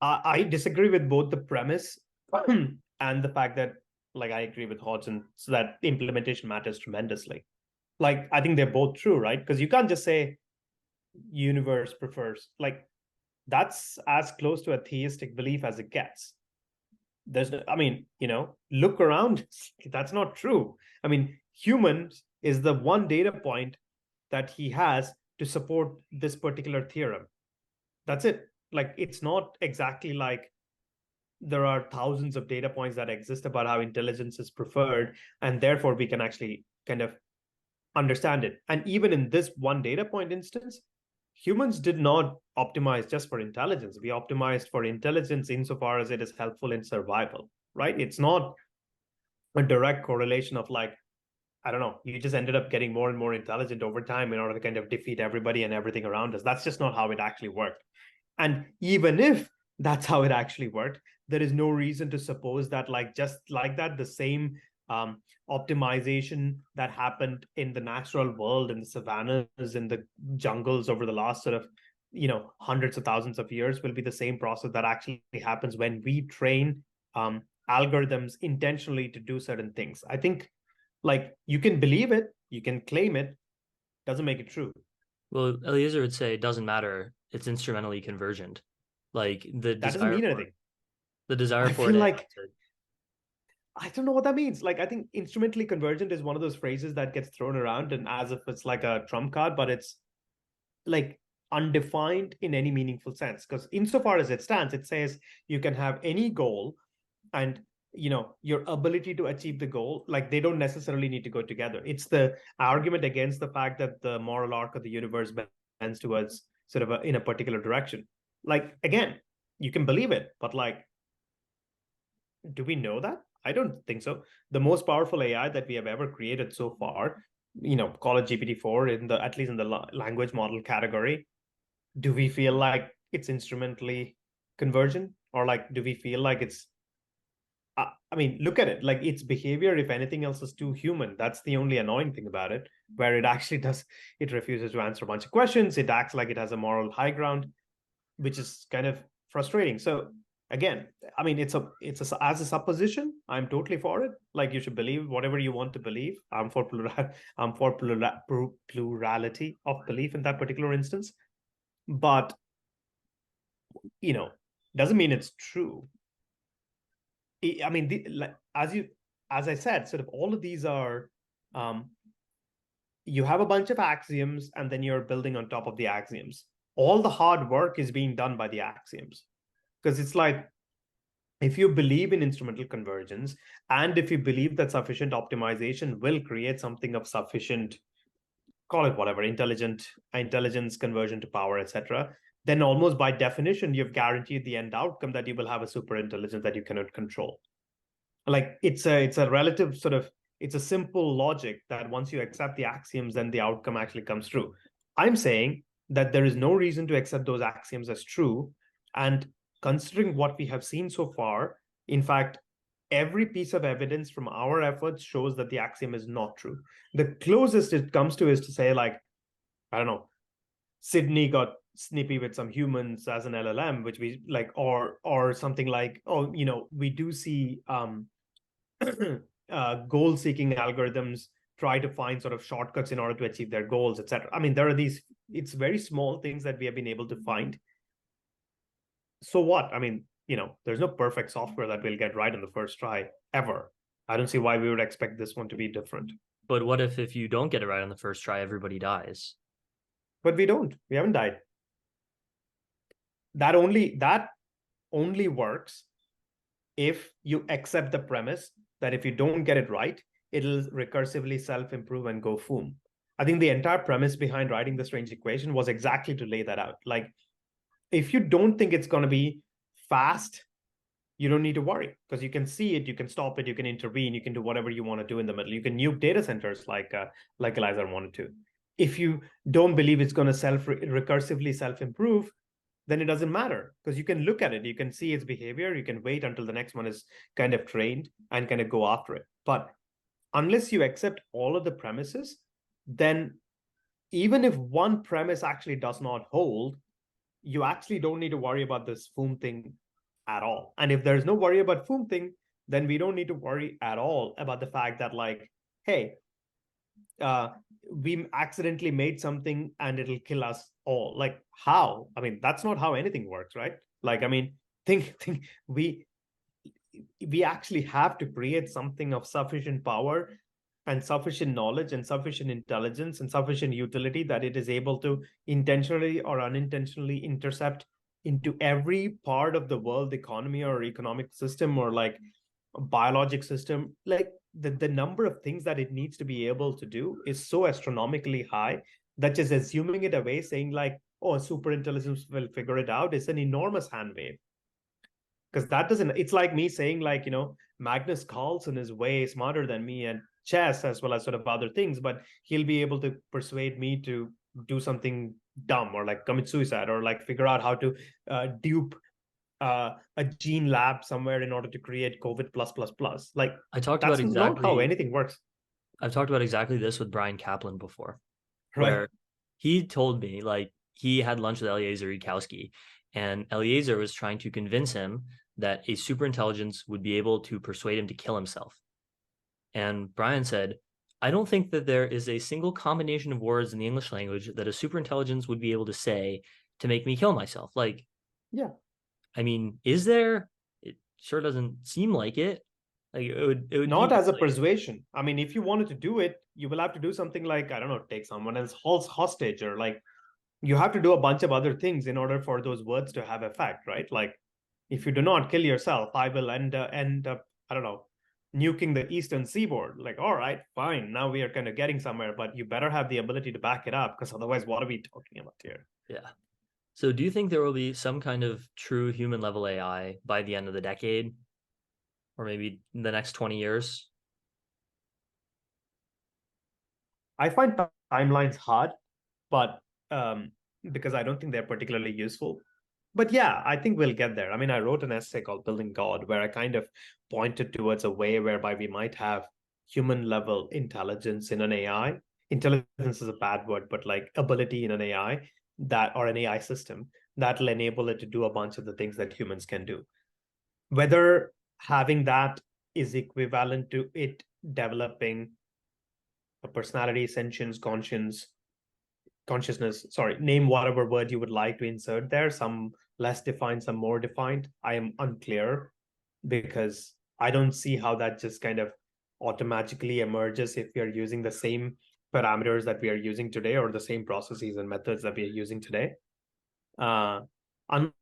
Speaker 2: I disagree with both the premise and the fact that, like, I agree with Hodgson, so that the implementation matters tremendously. Like, I think they're both true, right? Because you can't just say universe prefers. Like, that's as close to a theistic belief as it gets. There's, I mean, look around. That's not true. I mean, humans is the one data point that he has to support this particular theorem. That's it. Like, it's not exactly like there are thousands of data points that exist about how intelligence is preferred, and therefore we can actually kind of understand it. And even in this one data point instance, humans did not optimize just for intelligence. We optimized for intelligence insofar as it is helpful in survival, right? It's not a direct correlation of, like, I don't know, you just ended up getting more and more intelligent over time in order to kind of defeat everybody and everything around us. That's just not how it actually worked. And even if that's how it actually worked, there is no reason to suppose that, like, just like that, the same optimization that happened in the natural world, in the savannas, in the jungles over the last sort of, hundreds of thousands of years, will be the same process that actually happens when we train algorithms intentionally to do certain things. I think, like, you can believe it, you can claim it, doesn't make it true.
Speaker 1: Well, Eliezer would say it doesn't matter. It's instrumentally convergent. Like
Speaker 2: That doesn't mean anything.
Speaker 1: the desire
Speaker 2: I
Speaker 1: for
Speaker 2: feel
Speaker 1: an AI
Speaker 2: like
Speaker 1: to
Speaker 2: I don't know what that means. Like, I think instrumentally convergent is one of those phrases that gets thrown around and as if it's like a trump card, but it's like undefined in any meaningful sense. Because insofar as it stands, it says you can have any goal, and your ability to achieve the goal, like, they don't necessarily need to go together. It's the argument against the fact that the moral arc of the universe bends towards sort of in a particular direction. Like, again, you can believe it, but, like, do we know that? I don't think so. The most powerful AI that we have ever created so far, call it GPT-4, in the at least in the language model category. Do we feel like it's instrumentally convergent, or, like, do we feel like it's? I mean, look at it. Like, its behavior, if anything else, is too human. That's the only annoying thing about it, where it actually does. It refuses to answer a bunch of questions. It acts like it has a moral high ground, which is kind of frustrating. So again, I mean, it's as a supposition, I'm totally for it. Like, you should believe whatever you want to believe. I'm for plurality of belief in that particular instance, but you know, doesn't mean it's true. I mean, like, as I said, sort of all of these are, um, you have a bunch of axioms, and then you're building on top of the axioms. All the hard work is being done by the axioms, because it's like, if you believe in instrumental convergence, and if you believe that sufficient optimization will create something of sufficient, call it whatever, intelligence conversion to power, etc., then almost by definition you've guaranteed the end outcome, that you will have a super intelligence that you cannot control. Like, it's a relative sort of, it's a simple logic that once you accept the axioms, then the outcome actually comes true. I'm saying that there is no reason to accept those axioms as true. And considering what we have seen so far, in fact, every piece of evidence from our efforts shows that the axiom is not true. The closest it comes to is to say, like, I don't know, Sydney got snippy with some humans as an LLM, which we like, or something like, oh, we do see goal seeking algorithms try to find sort of shortcuts in order to achieve their goals, etc. I mean, there are these, it's very small things that we have been able to find. So what? I mean, there's no perfect software that we'll get right on the first try ever. I don't see why we would expect this one to be different.
Speaker 1: But what if you don't get it right on the first try, everybody dies?
Speaker 2: But we don't. We haven't died. That only works if you accept the premise that if you don't get it right, it'll recursively self-improve and go boom. I think the entire premise behind writing the strange equation was exactly to lay that out. Like, if you don't think it's going to be fast, you don't need to worry, because you can see it, you can stop it, you can intervene, you can do whatever you want to do in the middle. You can nuke data centers like Eliza wanted to. If you don't believe it's going to recursively self-improve, then it doesn't matter, because you can look at it, you can see its behavior, you can wait until the next one is kind of trained and kind of go after it. But unless you accept all of the premises, then even if one premise actually does not hold, you actually don't need to worry about this Foom thing at all. And if there's no worry about Foom thing, then we don't need to worry at all about the fact that, like, hey, uh, we accidentally made something and it'll kill us all. Like, how? I mean, that's not how anything works, right? Like, I mean, think we actually have to create something of sufficient power and sufficient knowledge and sufficient intelligence and sufficient utility that it is able to intentionally or unintentionally intercept into every part of the world economy or economic system or like biologic system. Like the number of things that it needs to be able to do is so astronomically high that just assuming it away, saying like, oh, super intelligence will figure it out, is an enormous hand wave. Because that doesn't, it's like me saying like, Magnus Carlsen is way smarter than me and chess as well as sort of other things, but he'll be able to persuade me to do something dumb or like commit suicide or like figure out how to dupe a gene lab somewhere in order to create COVID plus plus plus. Like
Speaker 1: I talked about
Speaker 2: that's not how
Speaker 1: exactly
Speaker 2: anything works.
Speaker 1: I've talked about exactly this with Brian Kaplan before,
Speaker 2: Right.
Speaker 1: where he told me like he had lunch with Eliezer Yudkowsky, and Eliezer was trying to convince him that a superintelligence would be able to persuade him to kill himself. And Brian said, I don't think that there is a single combination of words in the English language that a superintelligence would be able to say to make me kill myself. Like,
Speaker 2: Yeah.
Speaker 1: I mean, is there? It sure doesn't seem like it. Like it would be
Speaker 2: Not as a
Speaker 1: like,
Speaker 2: persuasion. I mean, if you wanted to do it, you will have to do something like, I don't know, take someone else hostage or like you have to do a bunch of other things in order for those words to have effect, right? Like if you do not kill yourself, I will end up, I don't know, nuking the eastern seaboard. Like, all right, fine, now we are kind of getting somewhere, but you better have the ability to back it up, because otherwise what are we talking about here?
Speaker 1: yeah. So do you think there will be some kind of true human level AI by the end of the decade, or maybe the next 20 years?
Speaker 2: I find timelines hard, but because I don't think they're particularly useful. But yeah, I think we'll get there. I mean, I wrote an essay called Building God, where I kind of pointed towards a way whereby we might have human level intelligence in an AI. Intelligence is a bad word, but like ability in an AI that, or an AI system that'll enable it to do a bunch of the things that humans can do. Whether having that is equivalent to it developing a personality, sentience, consciousness, sorry, name whatever word you would like to insert there, some less defined, some more defined. I am unclear because I don't see how that just kind of automatically emerges if we are using the same parameters that we are using today or the same processes and methods that we are using today. Uh, un-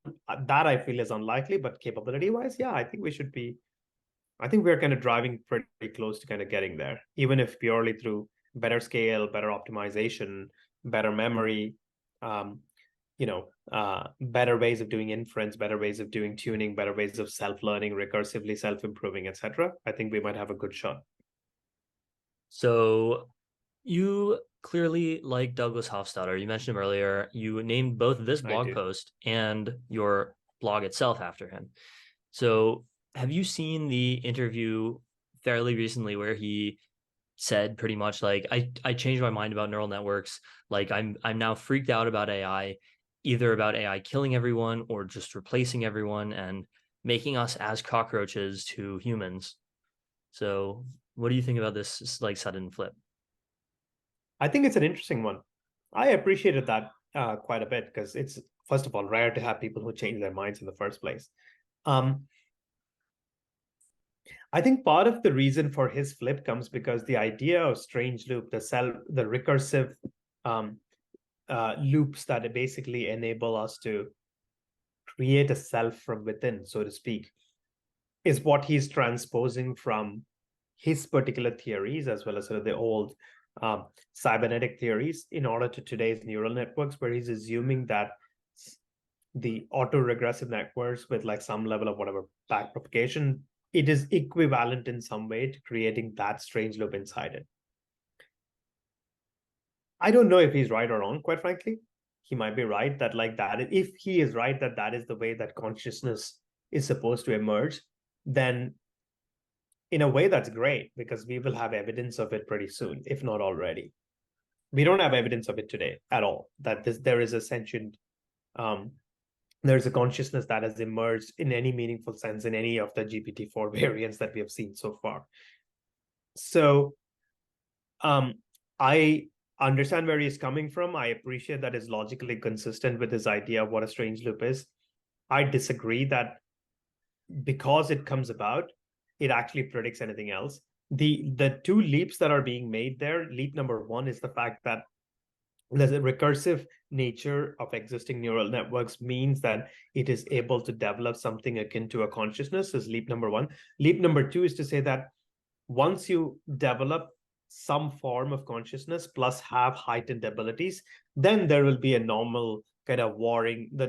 Speaker 2: that I feel is unlikely, but capability wise, yeah, I think we're kind of driving pretty close to kind of getting there, even if purely through better scale, better optimization, better memory, um, better ways of doing inference, better ways of doing tuning, better ways of self-learning, recursively self-improving, etc. I think we might have a good shot.
Speaker 1: So you clearly like Douglas Hofstadter. You mentioned him earlier. You named both this
Speaker 2: I
Speaker 1: blog
Speaker 2: do.
Speaker 1: post and your blog itself after him. So have you seen the interview fairly recently where he said pretty much like I changed my mind about neural networks. Like I'm now freaked out about AI, either about AI killing everyone or just replacing everyone and making us as cockroaches to humans. So what do you think about this like sudden flip?
Speaker 2: I think it's an interesting one. I appreciated that quite a bit because it's, first of all, rare to have people who change their minds in the first place. Um, I think part of the reason for his flip comes because the idea of strange loop, the recursive um, loops that basically enable us to create a self from within, so to speak, is what he's transposing from his particular theories as well as sort of the old cybernetic theories in order to today's neural networks, where he's assuming that the autoregressive networks with like some level of whatever backpropagation, it is equivalent in some way to creating that strange loop inside it. I don't know if he's right or wrong, quite frankly. He might be right that like that, if he is right that that is the way that consciousness is supposed to emerge, then in a way that's great because we will have evidence of it pretty soon, if not already. We don't have evidence of it today at all, that there is a sentient, um, there's a consciousness that has emerged in any meaningful sense in any of the GPT-4 variants that we have seen so far. So I understand where he's coming from. I appreciate that is logically consistent with his idea of what a strange loop is. I disagree that because it comes about, it actually predicts anything else. The two leaps that are being made there, leap number one is the fact that the recursive nature of existing neural networks means that it is able to develop something akin to a consciousness, is leap number one. Leap number two is to say that once you develop some form of consciousness plus have heightened abilities, then there will be a normal kind of warring, the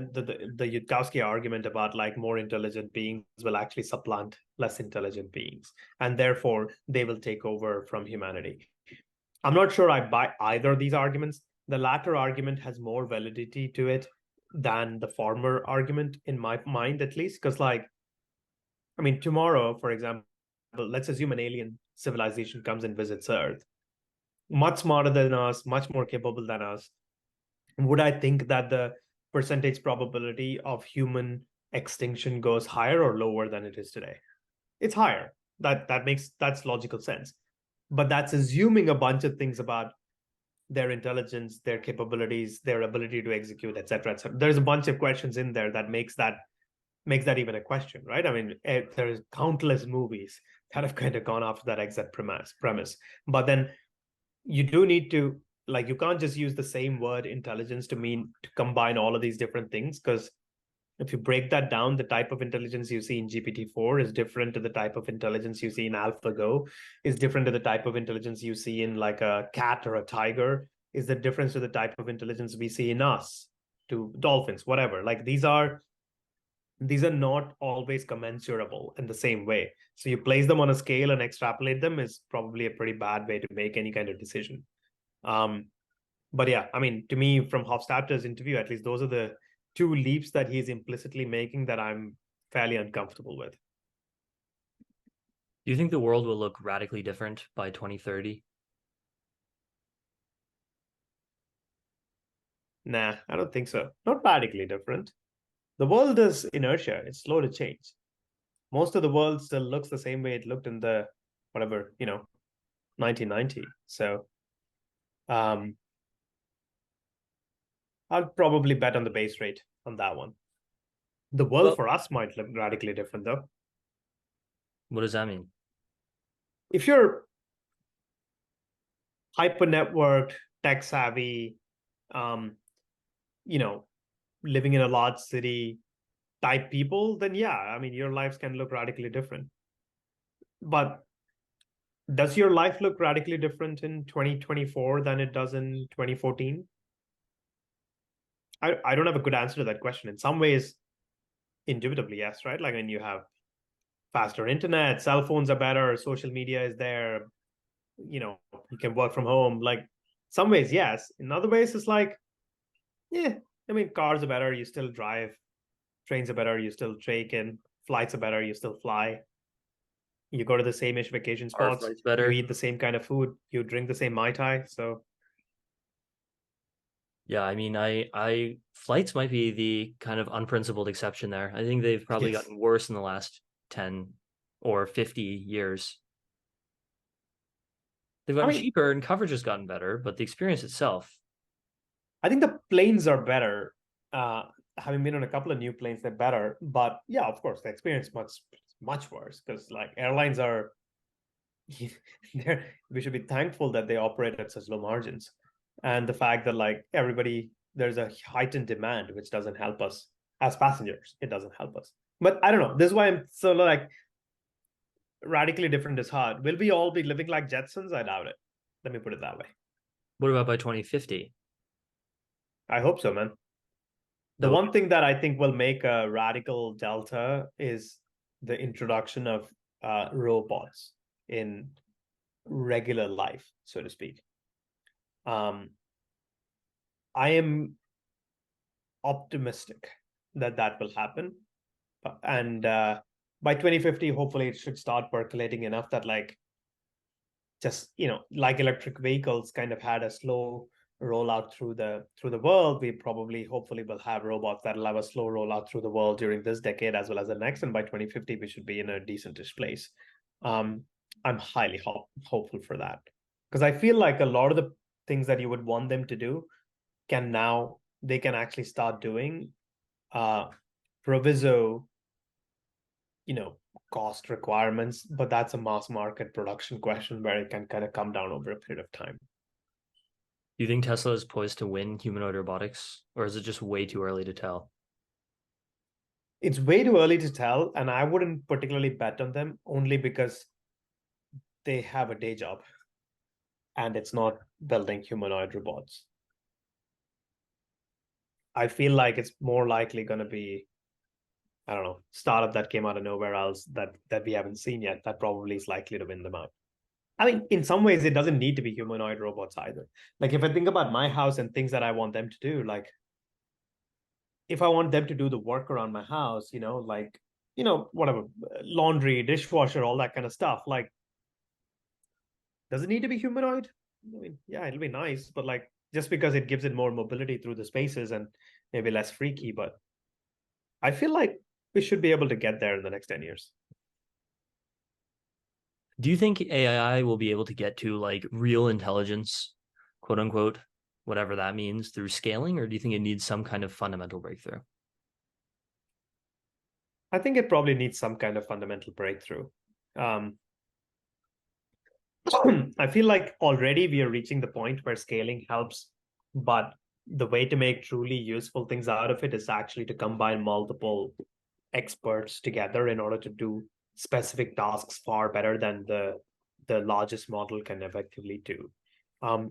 Speaker 2: Yudkowsky argument about like more intelligent beings will actually supplant less intelligent beings, and therefore they will take over from humanity. I'm not sure I buy either of these arguments. The latter argument has more validity to it than the former argument, in my mind at least, because like, I mean, tomorrow, for example, let's assume an alien civilization comes and visits Earth, much smarter than us, much more capable than us. Would I think that the percentage probability of human extinction goes higher or lower than it is today? It's higher. That's logical sense. But that's assuming a bunch of things about their intelligence, their capabilities, their ability to execute, et cetera, et cetera. There's a bunch of questions in there that makes that even a question, right? I mean, there's countless movies that have kind of gone after that exact premise. But then you do need to, like, you can't just use the same word intelligence to mean to combine all of these different things, because if you break that down, the type of intelligence you see in GPT-4 is different to the type of intelligence you see in AlphaGo, is different to the type of intelligence you see in like a cat or a tiger, is the difference to the type of intelligence we see in us, to dolphins, whatever. Like these are not always commensurable in the same way. So you place them on a scale and extrapolate them is probably a pretty bad way to make any kind of decision. But yeah, I mean, to me, from Hofstadter's interview, at least those are the two leaps that he's implicitly making that I'm fairly uncomfortable with.
Speaker 1: Do you think the world will look radically different by 2030?
Speaker 2: Nah, I don't think so. Not radically different. The world is inertia. It's slow to change. Most of the world still looks the same way it looked in the whatever, 1990. So um, I'll probably bet on the base rate on that one. The world
Speaker 1: Well,
Speaker 2: for us might look radically different though.
Speaker 1: what does that mean?
Speaker 2: If you're hyper networked, tech savvy, um, you know, living in a large city type people, then yeah, I mean, your lives can look radically different. But does your life look radically different in 2024 than it does in 2014? I don't have a good answer to that question. In some ways, indubitably, yes, right? Like when you have faster internet, cell phones are better, social media is there, you can work from home. Like some ways, yes. In other ways, it's like, yeah, I mean, cars are better, you still drive. Trains are better, you still take in. Flights are better, you still fly. You go to the same-ish vacation
Speaker 1: Are
Speaker 2: spots.
Speaker 1: flights
Speaker 2: You
Speaker 1: better?
Speaker 2: eat the same kind of food. You drink the same Mai Tai. So,
Speaker 1: Yeah, I mean, I flights might be the kind of unprincipled exception there. I think they've probably
Speaker 2: yes.
Speaker 1: gotten worse in the last 10 or 50 years. They've
Speaker 2: I
Speaker 1: gotten
Speaker 2: mean,
Speaker 1: cheaper and coverage has gotten better, but the experience itself,
Speaker 2: I think the planes are better. Having been on a couple of new planes, they're better. But yeah, of course, the experience much worse because like airlines are, we should be thankful that they operate at such low margins, and the fact that like everybody, there's a heightened demand which doesn't help us as passengers. It doesn't help us. But I don't know. This is why I'm so like radically different is hard. Will we all be living like Jetsons? I doubt it. Let me put it that way.
Speaker 1: what about by 2050?
Speaker 2: I hope so, man. The
Speaker 1: That would
Speaker 2: one thing that I think will make a radical delta is the introduction of robots in regular life, so to speak. Um, I am optimistic that that will happen, and by 2050, hopefully, it should start percolating enough that like just, like electric vehicles kind of had a slow rollout through the world, we probably hopefully will have robots that'll have a slow rollout through the world during this decade as well as the next, and by 2050 we should be in a decentish place. um I'm highly hopeful for that, because I feel like a lot of the things that you would want them to do they can actually start doing uh proviso, you know cost requirements, but that's a mass market production question where it can kind of come down over a period of time.
Speaker 1: Do you think Tesla is poised to win humanoid robotics, or is it just way too early to tell?
Speaker 2: It's way too early to tell, and I wouldn't particularly bet on them only because they have a day job and it's not building humanoid robots. I feel like it's more likely going to be, I don't know, startup that came out of nowhere else that we haven't seen yet that probably is likely to win them out. I mean, in some ways, it doesn't need to be humanoid robots either. Like if I think about my house and things that I want them to do, like if I want them to do the work around my house, like whatever, laundry, dishwasher, all that kind of stuff, like does it need to be humanoid? I mean, yeah, it'll be nice, but like just because it gives it more mobility through the spaces and maybe less freaky, but I feel like we should be able to get there in the next 10 years.
Speaker 1: Do you think AI will be able to get to like real intelligence, quote unquote, whatever that means, through scaling, or do you think it needs some kind of fundamental breakthrough?
Speaker 2: I think it probably needs some kind of fundamental breakthrough. Um, I feel like already we are reaching the point where scaling helps, but the way to make truly useful things out of it is actually to combine multiple experts together in order to do specific tasks far better than the largest model can effectively do. I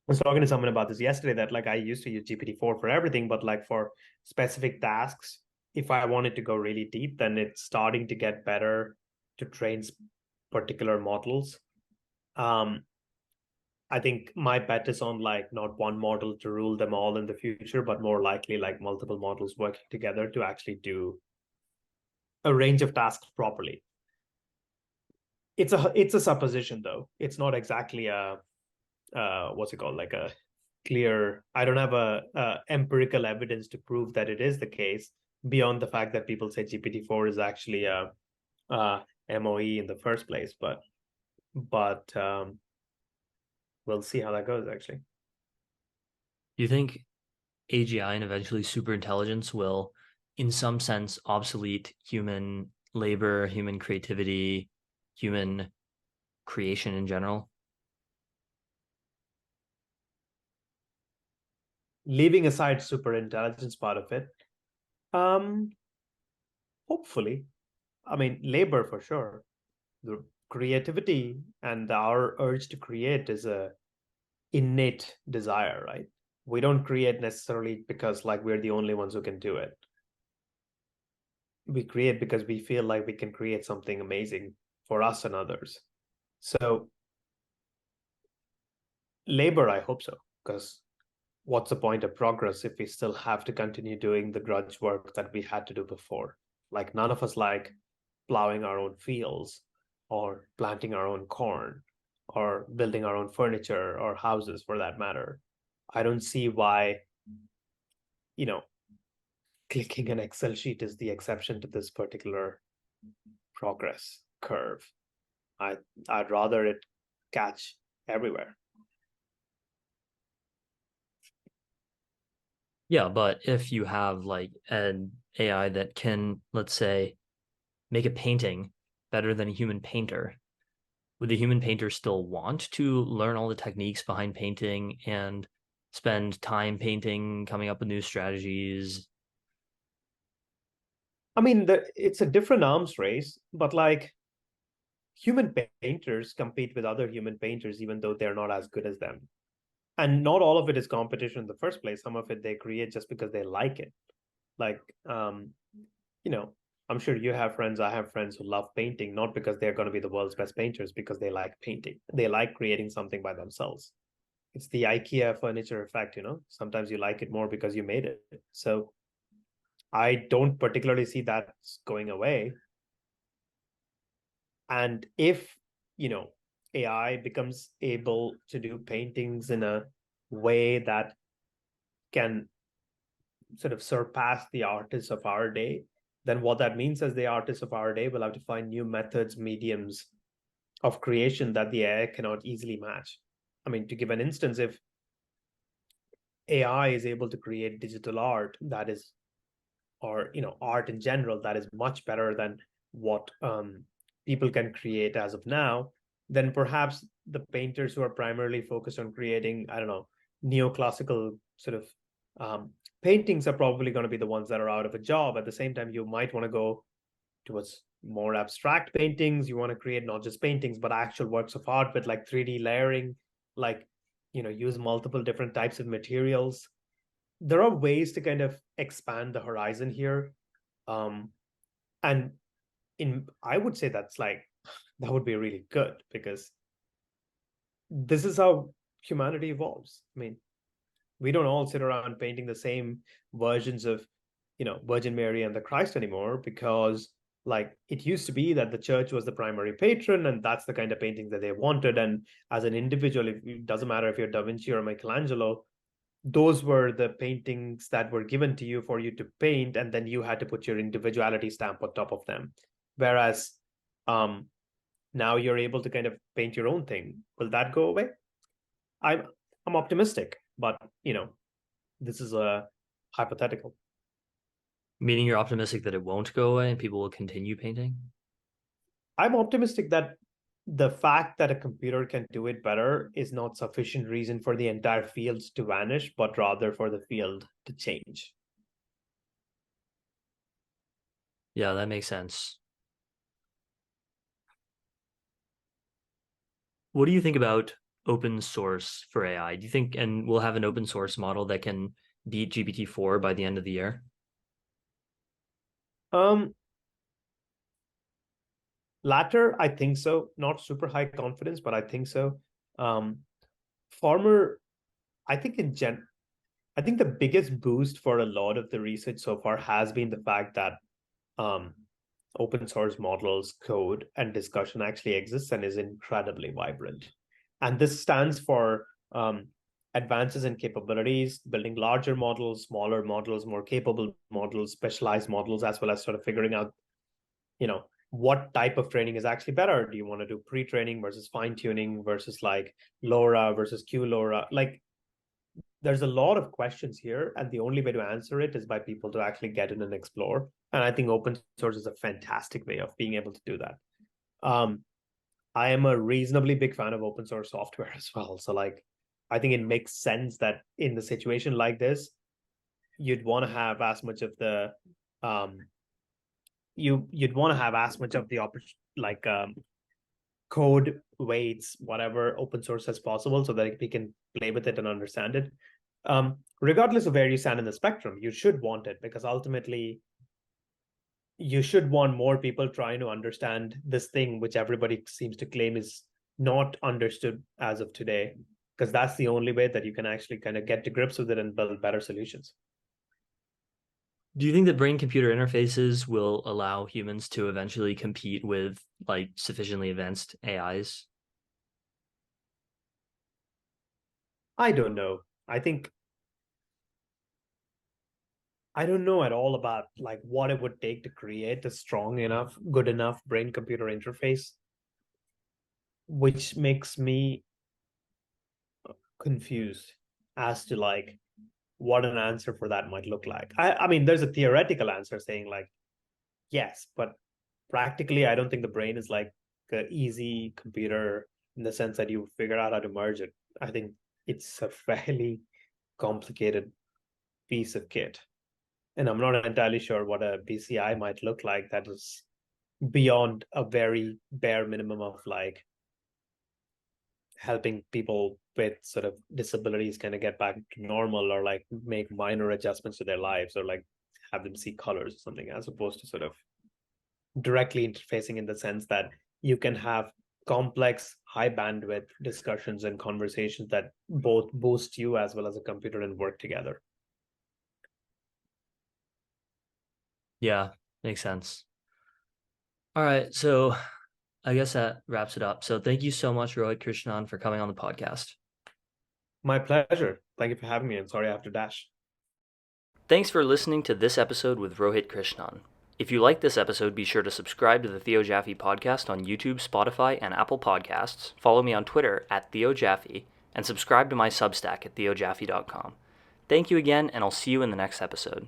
Speaker 2: was talking to someone about this yesterday that like I used to use GPT-4 for everything, but like for specific tasks, if I wanted to go really deep, then it's starting to get better to train particular models. um I think my bet is on like not one model to rule them all in the future, but more likely like multiple models working together to actually do a range of tasks properly. It's a supposition though. It's not exactly a what's it called, like a clear. I don't have a empirical evidence to prove that it is the case beyond the fact that people say GPT-4 is actually a MOE in the first place, but we'll see how that goes actually.
Speaker 1: Do you think AGI and eventually superintelligence will, in some sense, obsolete human labor, human creativity, human creation in general?
Speaker 2: Leaving aside super intelligence part of it, um hopefully, I mean, labor for sure. The creativity and our urge to create is a innate desire, right? We don't create necessarily because like we're the only ones who can do it. We create because we feel like we can create something amazing for us and others. So labor, I hope so, because what's the point of progress if we still have to continue doing the grudge work that we had to do before? Like none of us like plowing our own fields or planting our own corn or building our own furniture or houses for that matter. I don't see why, you know, clicking an Excel sheet is the exception to this particular progress curve. I I'd rather it catch everywhere.
Speaker 1: Yeah, but if you have like an AI that can, let's say, make a painting better than a human painter, would the human painter still want to learn all the techniques behind painting and spend time painting, coming up with new strategies?
Speaker 2: I mean, it's a different arms race, but like human painters compete with other human painters, even though they're not as good as them. And not all of it is competition in the first place. Some of it they create just because they like it. Like, you know, I'm sure you have friends, I have friends who love painting, not because they're going to be the world's best painters, because they like painting. They like creating something by themselves. It's the IKEA furniture effect, Sometimes you like it more because you made it. So I don't particularly see that going away. And if, you know, AI becomes able to do paintings in a way that can sort of surpass the artists of our day, then what that means is the artists of our day will have to find new methods, mediums of creation that the AI cannot easily match. I mean, to give an instance, if AI is able to create digital art that is, or art in general that is much better than what people can create as of now, then perhaps the painters who are primarily focused on creating, I don't know, neoclassical sort of paintings are probably going to be the ones that are out of a job. At the same time, you might want to go towards more abstract paintings. You want to create not just paintings, but actual works of art with like 3D layering, like, use multiple different types of materials. There are ways to kind of expand the horizon here. Um, and I would say that's like, that would be really good because this is how humanity evolves. I mean, we don't all sit around painting the same versions of, Virgin Mary and the Christ anymore, because like it used to be that the church was the primary patron and that's the kind of painting that they wanted. And as an individual, it doesn't matter if you're Da Vinci or Michelangelo, those were the paintings that were given to you for you to paint, and then you had to put your individuality stamp on top of them. Whereas um, now you're able to kind of paint your own thing. Will that go away? I'm I'm optimistic, but this is a hypothetical.
Speaker 1: Meaning you're optimistic that it won't go away and people will continue painting?
Speaker 2: I'm optimistic that the fact that a computer can do it better is not sufficient reason for the entire field to vanish, but rather for the field to change.
Speaker 1: Yeah, that makes sense. What do you think about open source for AI? Do you think, and we'll have an open source model that can beat GPT-4 by the end of the year?
Speaker 2: Um, Latter, I think so. Not super high confidence, but I think so. Um, Former, I think I think the biggest boost for a lot of the research so far has been the fact that um, open source models, code, and discussion actually exists and is incredibly vibrant. And this stands for advances in capabilities, building larger models, smaller models, more capable models, specialized models, as well as sort of figuring out, what type of training is actually better. Do you want to do pre-training versus fine-tuning versus like LoRa versus QLoRa? Like there's a lot of questions here, and the only way to answer it is by people to actually get in and explore. And I think open source is a fantastic way of being able to do that. Um, I am a reasonably big fan of open source software as well. So like, I think it makes sense that in the situation like this, you'd want to have as much of the um, you'd want to have as much of the code weights, whatever open source as possible, so that we can play with it and understand it. Regardless of where you stand in the spectrum, you should want it, because ultimately you should want more people trying to understand this thing, which everybody seems to claim is not understood as of today, because that's the only way that you can actually kind of get to grips with it and build better solutions.
Speaker 1: Do you think that brain computer interfaces will allow humans to eventually compete with like sufficiently advanced AIs?
Speaker 2: I don't know. I think I don't know at all about like what it would take to create a strong enough, good enough brain computer interface, which makes me confused as to like what an answer for that might look like. I mean, there's a theoretical answer saying like yes, but practically, I don't think the brain is like an easy computer in the sense that you figure out how to merge it. I think it's a fairly complicated piece of kit. And I'm not entirely sure what a BCI might look like that is beyond a very bare minimum of like helping people with sort of disabilities kind of get back to normal, or like make minor adjustments to their lives, or like have them see colors or something, as opposed to sort of directly interfacing in the sense that you can have complex high bandwidth discussions and conversations that both boost you as well as a computer and work together.
Speaker 1: Yeah, makes sense. All right, so I guess that wraps it up. So thank you so much, Rohit Krishnan, for coming on the podcast.
Speaker 2: My pleasure. Thank you for having me, and sorry I have to dash.
Speaker 1: Thanks for listening to this episode with Rohit Krishnan. If you like this episode, be sure to subscribe to the Theo Jaffe podcast on YouTube, Spotify, and Apple Podcasts. Follow me on Twitter at Theo Jaffe, and subscribe to my Substack at theojaffe.com. Thank you again, and I'll see you in the next episode.